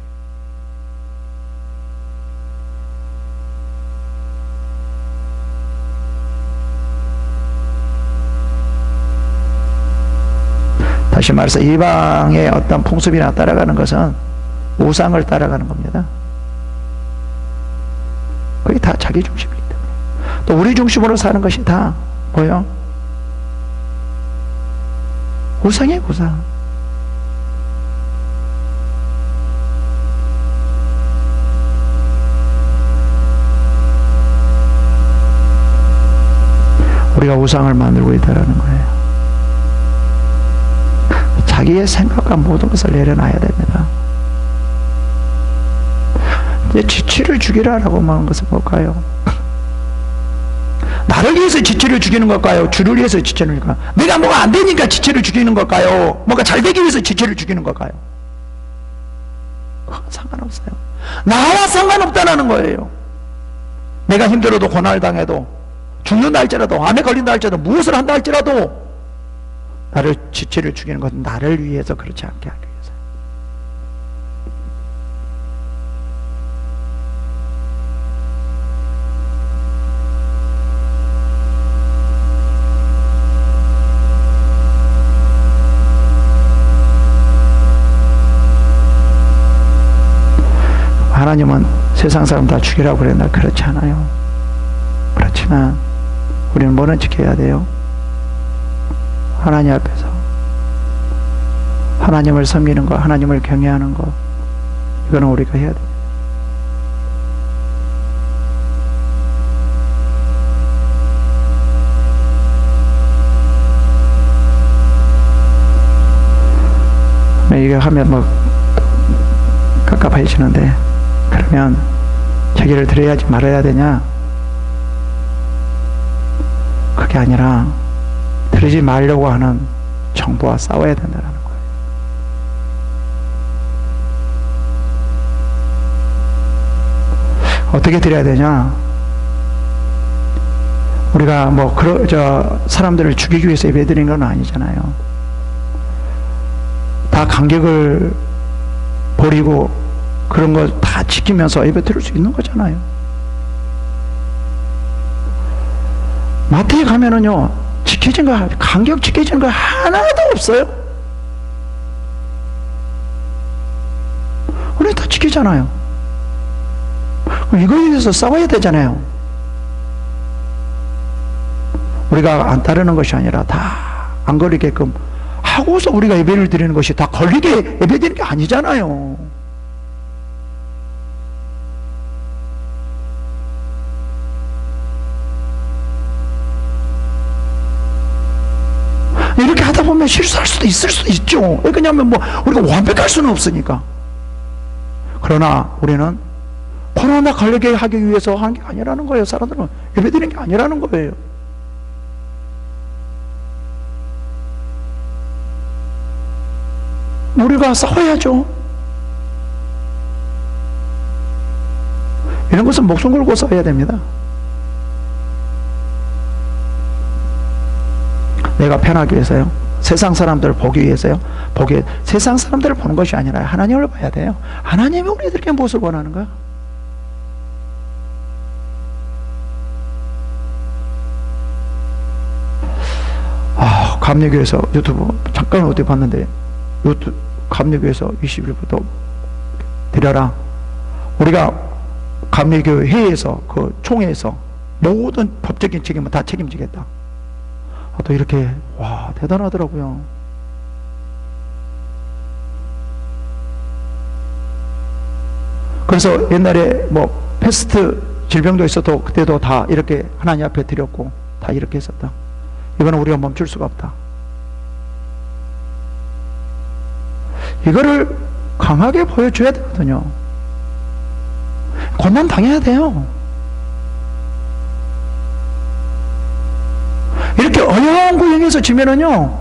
다시 말해서 이방의 어떤 풍습이나 따라가는 것은 우상을 따라가는 겁니다. 그게 다 자기 중심이기 때문에. 또 우리 중심으로 사는 것이 다 뭐요? 우상이에요, 우상. 우리가 우상을 만들고 있다는 거예요. 자기의 생각과 모든 것을 내려놔야 됩니다. 이제 지체를 죽이라라고 말하는 것은 뭘까요? 나를 위해서 지체를 죽이는 걸까요? 주를 위해서 지체를 죽이는 걸까요? 내가 뭐가 안 되니까 지체를 죽이는 걸까요? 뭐가 잘 되기 위해서 지체를 죽이는 걸까요? 그건 상관없어요. 나와 상관없다는 거예요. 내가 힘들어도 고난을 당해도 죽는다 할지라도 암에 걸린다 할지라도 무엇을 한다 할지라도 나를 지체를 죽이는 것은 나를 위해서 그렇지 않게 하기 위해서. 하나님은 세상 사람 다 죽이라고 그랬나? 그렇지 않아요. 그렇지만 우리는 뭐는 지켜야 돼요? 하나님 앞에서 하나님을 섬기는 것, 하나님을 경외하는 것, 이거는 우리가 해야 됩니다. 이게 하면 뭐 갑갑해지는데, 그러면 저기를 드려야지 말아야 되냐? 그게 아니라 드리지 말려고 하는 정부와 싸워야 된다는 거예요. 어떻게 드려야 되냐? 우리가 뭐 사람들을 죽이기 위해서 예배드린 건 아니잖아요. 다 간격을 버리고 그런 거 다 지키면서 예배 드릴 수 있는 거잖아요. 마태에 가면은요, 지켜진 거, 간격 지켜지는 거 하나도 없어요. 우리 다 지키잖아요. 이거에 대해서 싸워야 되잖아요. 우리가 안 따르는 것이 아니라 다 안 걸리게끔 하고서 우리가 예배를 드리는 것이, 다 걸리게 예배 드리는 게 아니잖아요. 이렇게 하다 보면 실수할 수도 있을 수도 있죠. 왜냐하면 뭐 우리가 완벽할 수는 없으니까. 그러나 우리는 코로나 걸리게 하기 위해서 한 게 아니라는 거예요. 사람들은 예배 드리는 게 아니라는 거예요. 우리가 싸워야죠. 이런 것은 목숨 걸고 싸워야 됩니다. 내가 편하기 위해서요. 세상 사람들을 보기 위해서요. 세상 사람들을 보는 것이 아니라 하나님을 봐야 돼요. 하나님이 우리들에게 무엇을 원하는가? 감리교에서 유튜브 잠깐 어디 봤는데, 감리교에서 20일부터 드려라. 우리가 감리교 회의에서, 그 총회에서 모든 법적인 책임은 다 책임지겠다. 또 이렇게, 와, 대단하더라고요. 그래서 옛날에 뭐 패스트 질병도 있어도 그때도 다 이렇게 하나님 앞에 드렸고 다 이렇게 했었다. 이거는 우리가 멈출 수가 없다. 이거를 강하게 보여줘야 되거든요. 고난 당해야 돼요. 이렇게 어려운 구역에서 지면은요,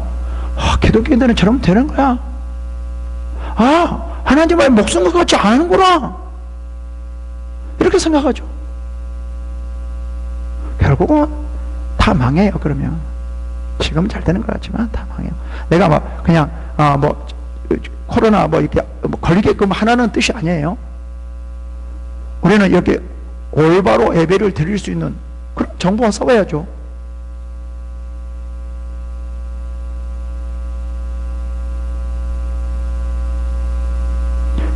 기독교인들은 저러면 되는 거야. 하나님의 목숨과 같지 않은구나, 이렇게 생각하죠. 결국은 다 망해요. 그러면 지금 잘 되는 것 같지만 다 망해요. 내가 막 그냥 코로나 이렇게 걸리게끔 하라는 뜻이 아니에요. 우리는 이렇게 올바로 예배를 드릴 수 있는 그런 정부와 싸워야죠.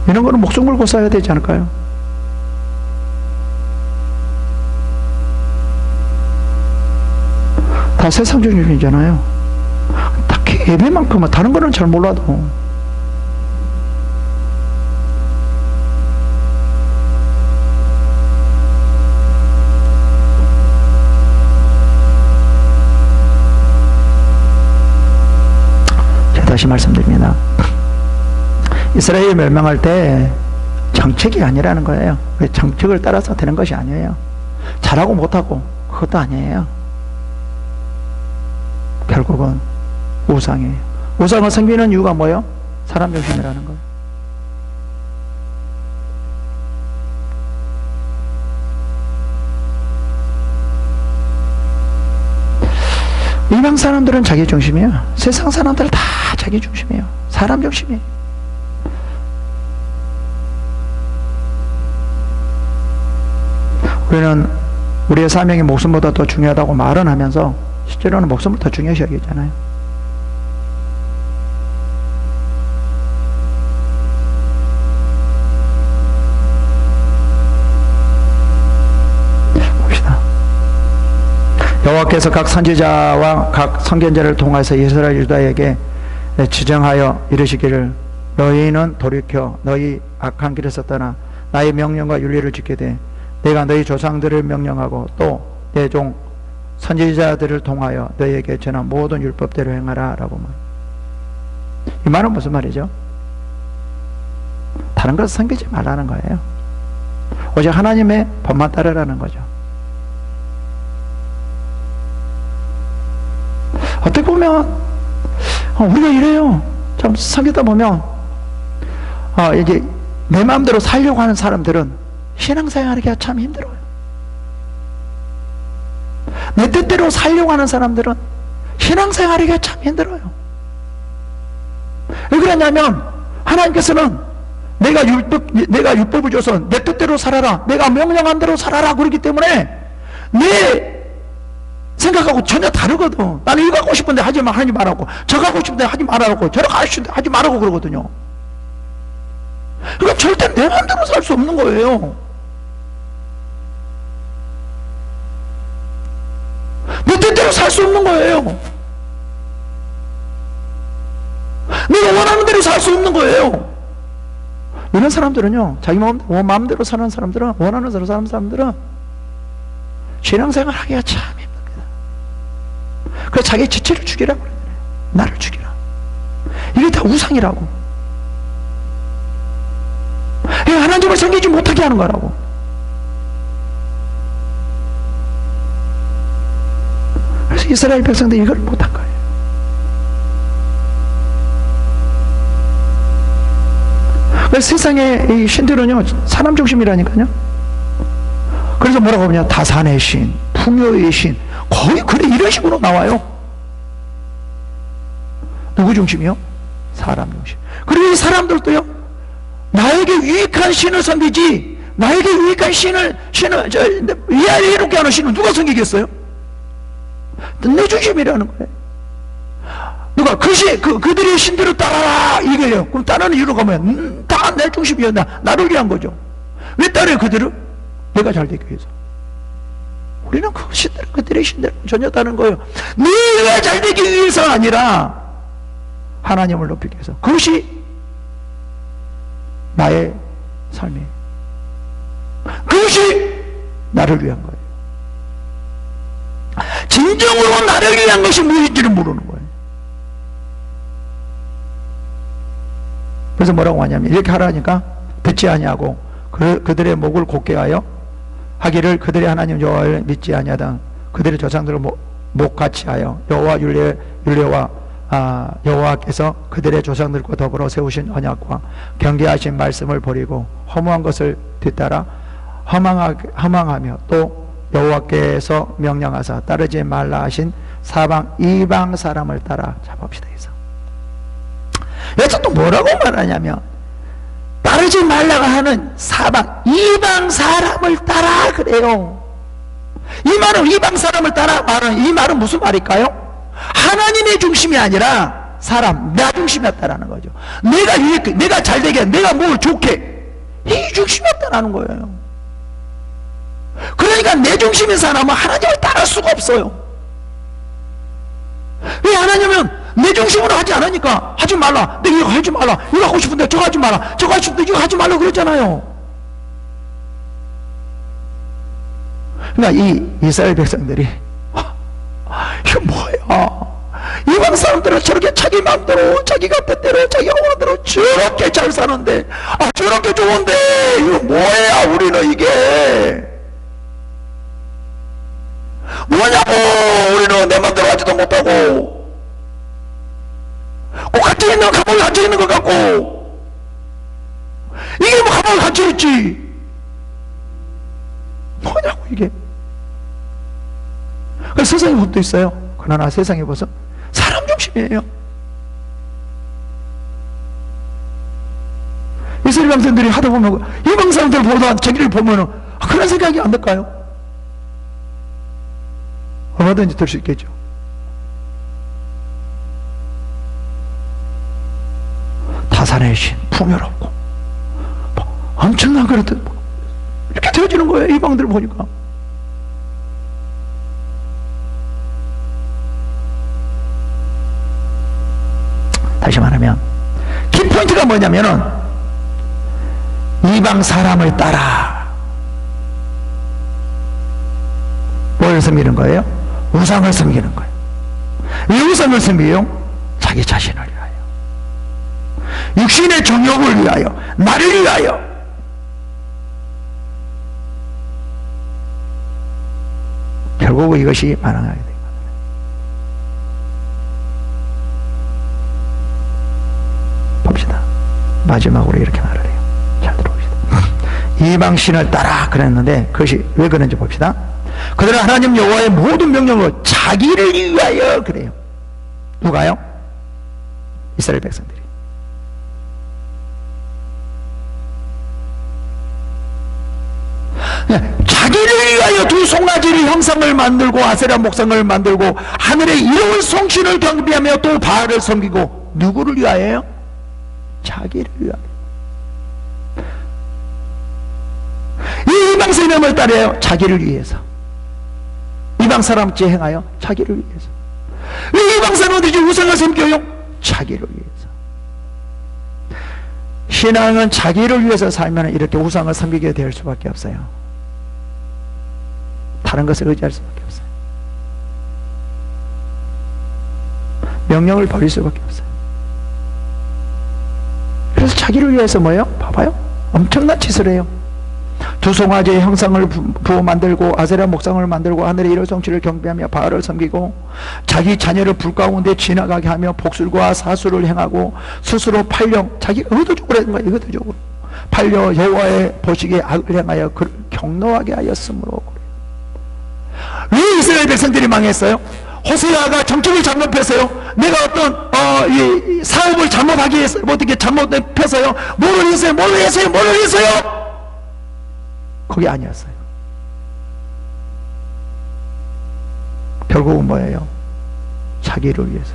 이런 거는 목숨 걸고 싸워야 되지 않을까요? 다 세상적이잖아요. 딱히 예배만큼은 다른 거는 잘 몰라도. 제가 다시 말씀드립니다. 이스라엘이 멸망할 때 정책이 아니라는 거예요. 정책을 따라서 되는 것이 아니에요. 잘하고 못하고 그것도 아니에요. 결국은 우상이에요. 우상을 섬기는 이유가 뭐예요? 사람 중심이라는 거예요. 이방 사람들은 자기 중심이에요. 세상 사람들은 다 자기 중심이에요. 사람 중심이에요. 우리는 우리의 사명이 목숨보다 더 중요하다고 말은 하면서 실제로는 목숨을 더 중요시 여기잖아요. 봅시다. 여호와께서 각 선지자와 각 선견자를 통해서 이스라엘 유다에게 지정하여 이르시기를, 너희는 돌이켜 너희 악한 길에서 떠나 나의 명령과 윤리를 지키게 돼 내가 너희 조상들을 명령하고 또 내 종 선지자들을 통하여 너희에게 전한 모든 율법대로 행하라 라고 말. 이 말은 무슨 말이죠? 다 다른 것을 섬기지 말라는 거예요. 오직 하나님의 법만 따르라는 거죠. 어떻게 보면 우리가 이래요. 참 섬기다 보면 이제 내 마음대로 살려고 하는 사람들은 신앙생활하기가 참 힘들어요. 내 뜻대로 살려고 하는 사람들은 신앙생활하기가 참 힘들어요. 왜 그러냐면 하나님께서는 내가 율법을 줘서 내 뜻대로 살아라, 내가 명령한 대로 살아라 그러기 때문에 내 생각하고 전혀 다르거든. 나는 이거 하고 싶은데 하지 말라고, 저거 하고 싶은데 하지 말라고, 저거 하고 싶은데 하지 말라고 그러거든요. 그러니까 절대 내 마음대로 살 수 없는 거예요. 내 뜻대로 살 수 없는 거예요. 내가 원하는 대로 살 수 없는 거예요. 이런 사람들은요, 자기 마음대로 사는 사람들은, 원하는 대로 사는 사람들은 신앙생활 하기가 참 힘듭니다. 그래서 자기 지체를 죽이라고 그러잖아요. 나를 죽이라. 이게 다 우상이라고. 이게 하나님을 섬기지 못하게 하는 거라고. 그래서 이스라엘 백성들이 이걸 못한 거예요. 그래서 세상의 이 신들은요, 사람 중심이라니까요. 그래서 뭐라고 하냐, 다산의 신, 풍요의 신, 거의 그래 이런 식으로 나와요. 누구 중심이요? 사람 중심. 그리고 이 사람들도요, 나에게 유익한 신을 섬기지, 나에게 유익한 신을 이해롭게 하는 신을 누가 섬기겠어요? 내 중심이라는 거예요. 누가 그들의 신들을 따라라 이거예요. 그럼 따르는 이유가 뭐야? 다 내 중심이야. 나를 위한 거죠. 왜 따라요 그들을? 내가 잘 되기 위해서. 우리는 그들의 신들 전혀 다른 거예요. 내가 잘 되기 위해서가 아니라 하나님을 높이기 위해서. 그것이 나의 삶이에요. 그것이 나를 위한 거예요. 진정으로 나를 위한 것이 무엇인지를 모르는 거예요. 그래서 뭐라고 하냐면, 이렇게 하라니까 듣지 아니하고 그들의 목을 곧게 하여 하기를 그들의 하나님 여호와를 믿지 아니하던 그들의 조상들을 목같이 하여 여호와 율례와 여호와께서 그들의 조상들과 더불어 세우신 언약과 경계하신 말씀을 버리고 허무한 것을 뒤따라 허망하며 또 여호와께서 명령하사 따르지 말라 하신 이방 사람을 따라. 자 봅시다. 여기서 또 뭐라고 말하냐면, 따르지 말라고 하는 이방 사람을 따라 그래요. 이 말은 이방 사람을 따라 말은, 이 말은 무슨 말일까요? 하나님의 중심이 아니라 나 중심이었다라는 거죠. 내가 잘 되게, 내가 뭘 좋게, 이 중심이었다라는 거예요. 그러니까 내 중심인 사람은 하나님을 따를 수가 없어요. 왜 하나님은 내 중심으로 하지 않으니까 하지 말라, 내가 이거 하지 말라, 이거 하고 싶은데 저거 하지 말라, 저거 하고 싶은데 이거 하지 말라 그랬잖아요. 그러니까 이 이스라엘 백성들이 이거 뭐야, 이방 사람들은 저렇게 자기 마음대로 자기가 뜻대로 자기가 원하는 대로 저렇게 잘 사는데, 저렇게 좋은데 이거 뭐야, 우리는 이게 뭐냐고. 우리는 내 마음대로 하지도 못하고 꼭 갇혀있는 감옥에 갇혀있는 것 같고, 이게 뭐 감옥에 갇혀있지 뭐냐고 이게. 그래서 세상의 법도 있어요. 그러나 세상의 법은 사람 중심이에요. 이스라엘 백성들이 하다 보면 이방 사람들 보다 자기를 보면은 그런 생각이 안 들까요? 얼마든지 들 수 있겠죠. 다산의 신, 풍요롭고 엄청난 그릇 이렇게 되어지는 거예요. 이방들 보니까. 다시 말하면 키포인트가 뭐냐면은 이방 사람을 따라 뭘 섬기는 거예요? 우상을 섬기는 거예요. 왜 우상을 섬겨요? 자기 자신을 위하여. 육신의 정욕을 위하여, 나를 위하여. 결국 이것이 반항하게 됩니다. 봅시다. 마지막으로 이렇게 말을 해요. 잘 들어봅시다. 이방신을 따라 그랬는데 그것이 왜 그런지 봅시다. 그들은 하나님 여호와의 모든 명령으로 자기를 위하여 그래요. 누가요? 이스라엘 백성들이. 자기를 위하여 두 송아지를 형상을 만들고 아세라 목상을 만들고 하늘의 이로운 성신을 경배하며 또 바알을 섬기고, 누구를 위하여요? 자기를 위하여. 이 이방 신념을 따라요. 자기를 위해서. 이방 사람같이 행하여 자기를 위해서. 이 이방 사람들이 우상을 섬겨요. 자기를 위해서. 신앙은 자기를 위해서 살면 이렇게 우상을 섬기게 될 수밖에 없어요. 다른 것을 의지할 수밖에 없어요. 명령을 버릴 수밖에 없어요. 그래서 자기를 위해서 뭐예요? 봐봐요. 엄청난 짓을 해요. 두 송아지의 형상을 부어 만들고 아세라 목상을 만들고 하늘의 이로운 성취를 경배하며 바알을 섬기고, 자기 자녀를 불 가운데 지나가게 하며 복술과 사수를 행하고, 스스로 팔려, 자기가 의도적으로 했는 거예요. 의도적으로 팔려 여호와의 보시기에 악을 행하여 그를 경노하게 하였으므로. 왜 이스라엘 백성들이 망했어요? 호세아가 정책을 잘못했어요. 내가 어떤 이 사업을 잘못하기 위해서 어떻게 잘못했어요? 뭐를 했어요? 그게 아니었어요. 결국은 뭐예요? 자기를 위해서.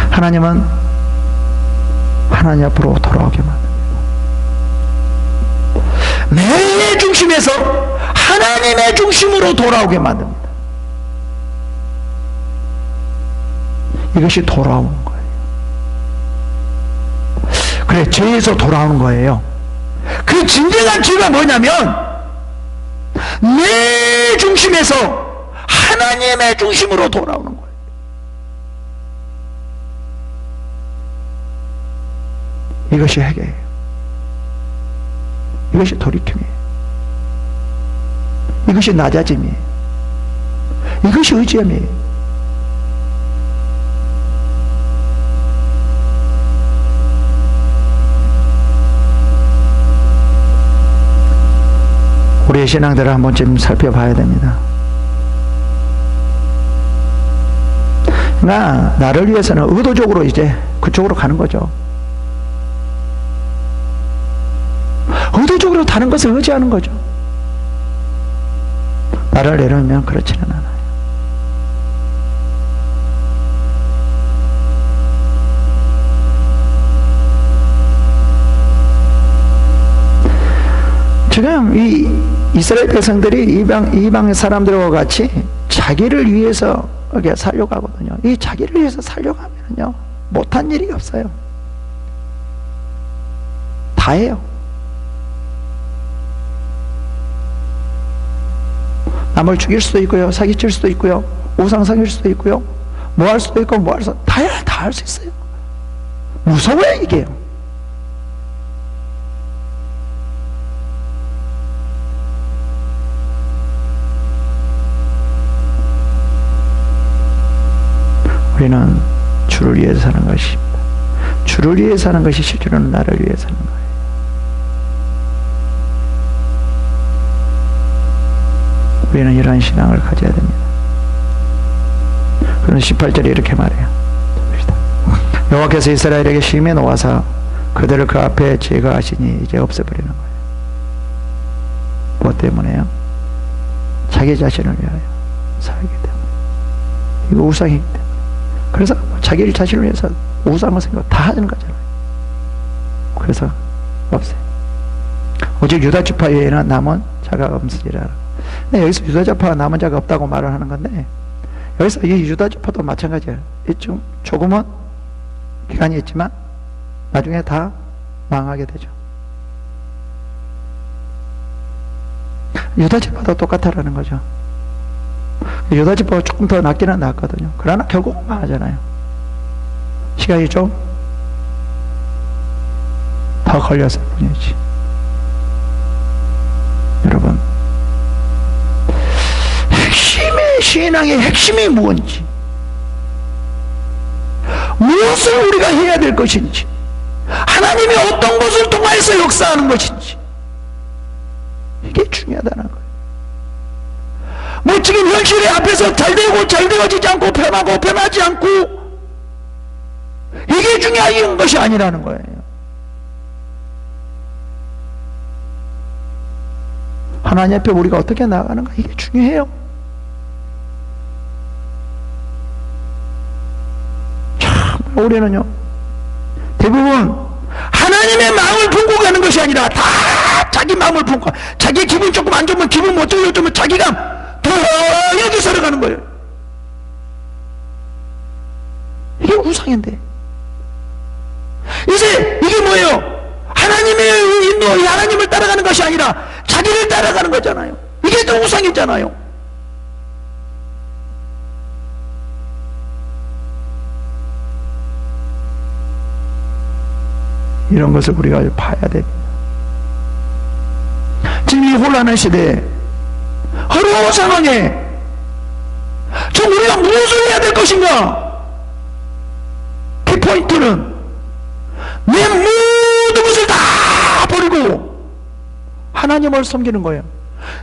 하나님은 하나님 앞으로 돌아오게 만듭니다. 내 중심에서 하나님의 중심으로 돌아오게 만듭니다. 이것이 돌아오는 거예요. 그래, 죄에서 돌아오는 거예요. 그 진정한 죄가 뭐냐면 내 중심에서 하나님의 중심으로 돌아오는 거예요. 이것이 회개예요. 이것이 돌이킴이에요. 이것이 낮아짐이에요. 이것이 의지함이에요. 우리의 신앙들을 한 번쯤 살펴봐야 됩니다. 그러니까 나를 위해서는 의도적으로 이제 그쪽으로 가는 거죠. 의도적으로 다른 것을 의지하는 거죠. 나를 내려놓으면 그렇지는 않아요. 지금 이 이스라엘 백성들이 이방 사람들과 같이 자기를 위해서 이렇게 살려고 하거든요. 이 자기를 위해서 살려고 하면요, 못한 일이 없어요. 다 해요. 남을 죽일 수도 있고요, 사기칠 수도 있고요, 우상 섬길 수도 있고요, 뭐 할 수도 있고 뭐 할 수, 다 할 수 있어요. 무서워요, 이게요. 우리는 주를 위해서 사는 것입니다. 주를 위해 사는 것이 실제로는 나를 위해 사는 거예요. 우리는 이러한 신앙을 가져야 됩니다. 그는 18절에 이렇게 말해요. 여호와께서 이스라엘에게 심히 노하사 그들을 그 앞에 제거하시니 이제 없애버리는 거예요. 무엇 때문에요? 자기 자신을 위하여 살기 때문에. 이거 우상이기 때문에. 그래서 자기 자신을 위해서 우상을 생각 다 하는 거잖아요. 그래서 없어요. 오직 유다 지파 외에는 남은 자가 없으리라. 근데 여기서 유다 지파가 남은 자가 없다고 말을 하는 건데, 여기서 이 유다 지파도 마찬가지예요. 좀 조금은 기간이 있지만 나중에 다 망하게 되죠. 유다집보다 똑같다라는 거죠. 유다집보다 조금 더 낫기는 낫거든요. 그러나 결국은 망하잖아요. 시간이 좀 더 걸렸을 뿐이지. 여러분, 신앙의 핵심이 무엇인지, 무엇을 우리가 해야 될 것인지, 하나님이 어떤 것을 통해서 역사하는 것인지, 이게 중요하다는 거예요. 뭐 지금 현실의 앞에서 잘 되고 잘 되어지지 않고 편하고 편하지 않고, 이게 중요한 것이 아니라는 거예요. 하나님 앞에 우리가 어떻게 나아가는가, 이게 중요해요. 우리는요, 대부분 하나님의 마음을 품고 가는 것이 아니라 다 자기 마음을 품고, 자기 기분 조금 안 좋으면 기분 못 좋으면 자기가 더 여기 살아가는 거예요. 이게 우상인데, 이제 이게 뭐예요? 하나님의 인도, 하나님을 따라가는 것이 아니라 자기를 따라가는 거잖아요. 이게 또 우상이잖아요. 이런 것을 우리가 봐야 됩니다. 지금 이 혼란한 시대에, 어려운 상황에 좀 우리가 무엇을 해야 될 것인가? 키포인트는 내 모든 것을 다 버리고 하나님을 섬기는 거예요.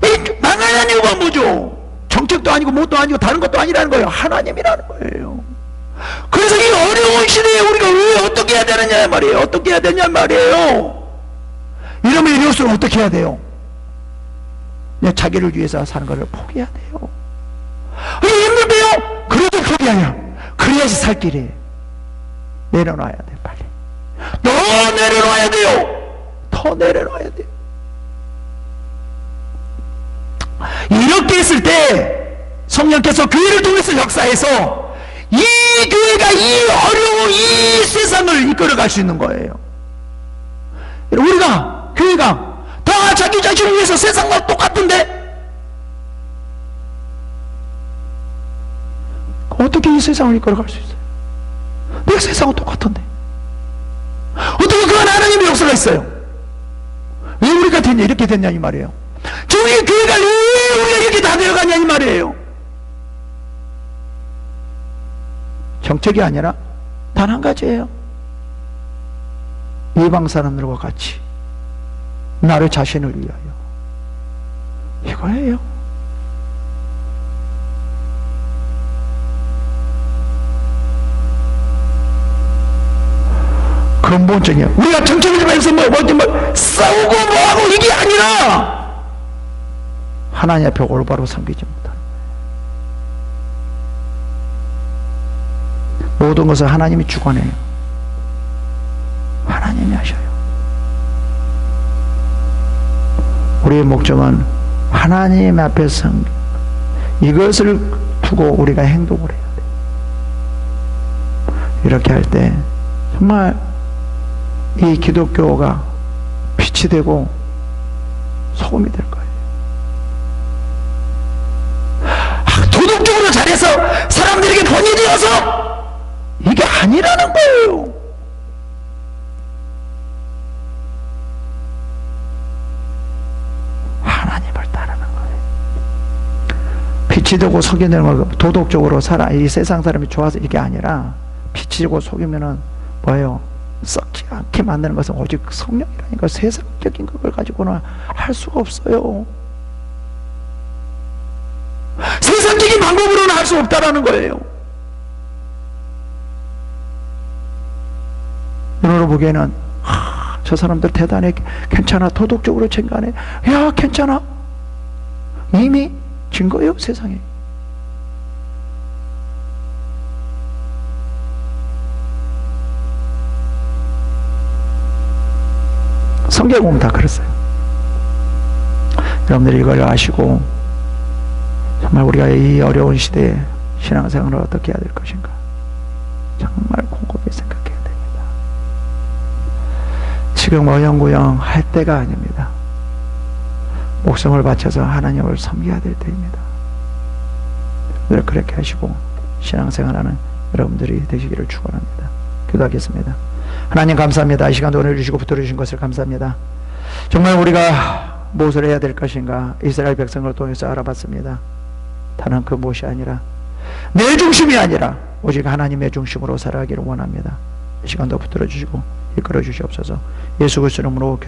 이 망하는 이유가 뭐죠? 정책도 아니고 뭣도 아니고 다른 것도 아니라는 거예요. 하나님이라는 거예요. 그래서 이 어려운 시대에 우리가 왜 어떻게 해야 되느냐 말이에요. 어떻게 해야 되냐 말이에요. 이러면 이럴수록 어떻게 해야 돼요? 그냥 자기를 위해서 사는 것을 포기해야 돼요. 이게 힘들대요? 그래도 포기하냐? 그래야지 살 길이에요. 내려놔야 돼, 빨리. 더 내려놔야 돼요. 더 내려놔야 돼요. 이렇게 했을 때 성령께서 교회를 통해서 역사해서 이 교회가 이 어려운 이 세상을 이끌어갈 수 있는 거예요. 우리가, 교회가 다 자기 자신을 위해서 세상과 똑같은데 어떻게 이 세상을 이끌어갈 수 있어요? 내가 세상과 똑같은데 어떻게 그 안에 하나님의 역사가 있어요? 왜 우리가 됐냐, 이렇게 됐냐 이 말이에요. 저희 교회가 왜 우리가 이렇게 다 되어가냐 이 말이에요. 정책이 아니라 단 한 가지예요. 이방 사람들과 같이 나를 자신을 위하여, 이거예요. 근본적이에요. 우리가 정책을 좀 해서 뭐 싸우고 뭐하고 이게 아니라 하나님 앞에 올바로 섬기지 못하는 거예요. 모든 것을 하나님이 주관해요. 하나님이 하셔요. 우리의 목적은 하나님 앞에 섬기, 이것을 두고 우리가 행동을 해야 돼요. 이렇게 할 때 정말 이 기독교가 빛이 되고 소금이 될 거예요. 도덕적으로 잘해서 사람들에게 본이 되어서 이게 아니라는 거예요. 하나님을 따르는 거예요. 빛이 되고 속이 되는 거, 도덕적으로 살아, 이 세상 사람이 좋아서 이게 아니라 빛이 되고 속이면은 뭐예요? 썩지 않게 만드는 것은 오직 성령이라니까. 세상적인 것을 가지고는 할 수가 없어요. 세상적인 방법으로는 할 수 없다라는 거예요. 눈으로 보기에는 저 사람들 대단해, 괜찮아, 도덕적으로 챙겨하네, 야 괜찮아. 이미 진 거예요, 세상에. 성경에 보면 다 그랬어요. 여러분들이 이걸 아시고 정말 우리가 이 어려운 시대에 신앙생활을 어떻게 해야 될 것인가 정말 곰곰이 생각해야 됩니다. 지금 어영부영 할 때가 아닙니다. 목숨을 바쳐서 하나님을 섬겨야 될 때입니다. 늘 그렇게 하시고 신앙생활하는 여러분들이 되시기를 축원합니다. 기도하겠습니다. 하나님 감사합니다. 이 시간도 오늘 주시고 붙들어 주신 것을 감사합니다. 정말 우리가 무엇을 해야 될 것인가 이스라엘 백성을 통해서 알아봤습니다. 다른 그 무엇이 아니라 내 중심이 아니라 오직 하나님의 중심으로 살아가기를 원합니다. 이 시간도 붙들어 주시고 이끌어 주시옵소서. 예수 그리스도 이름으로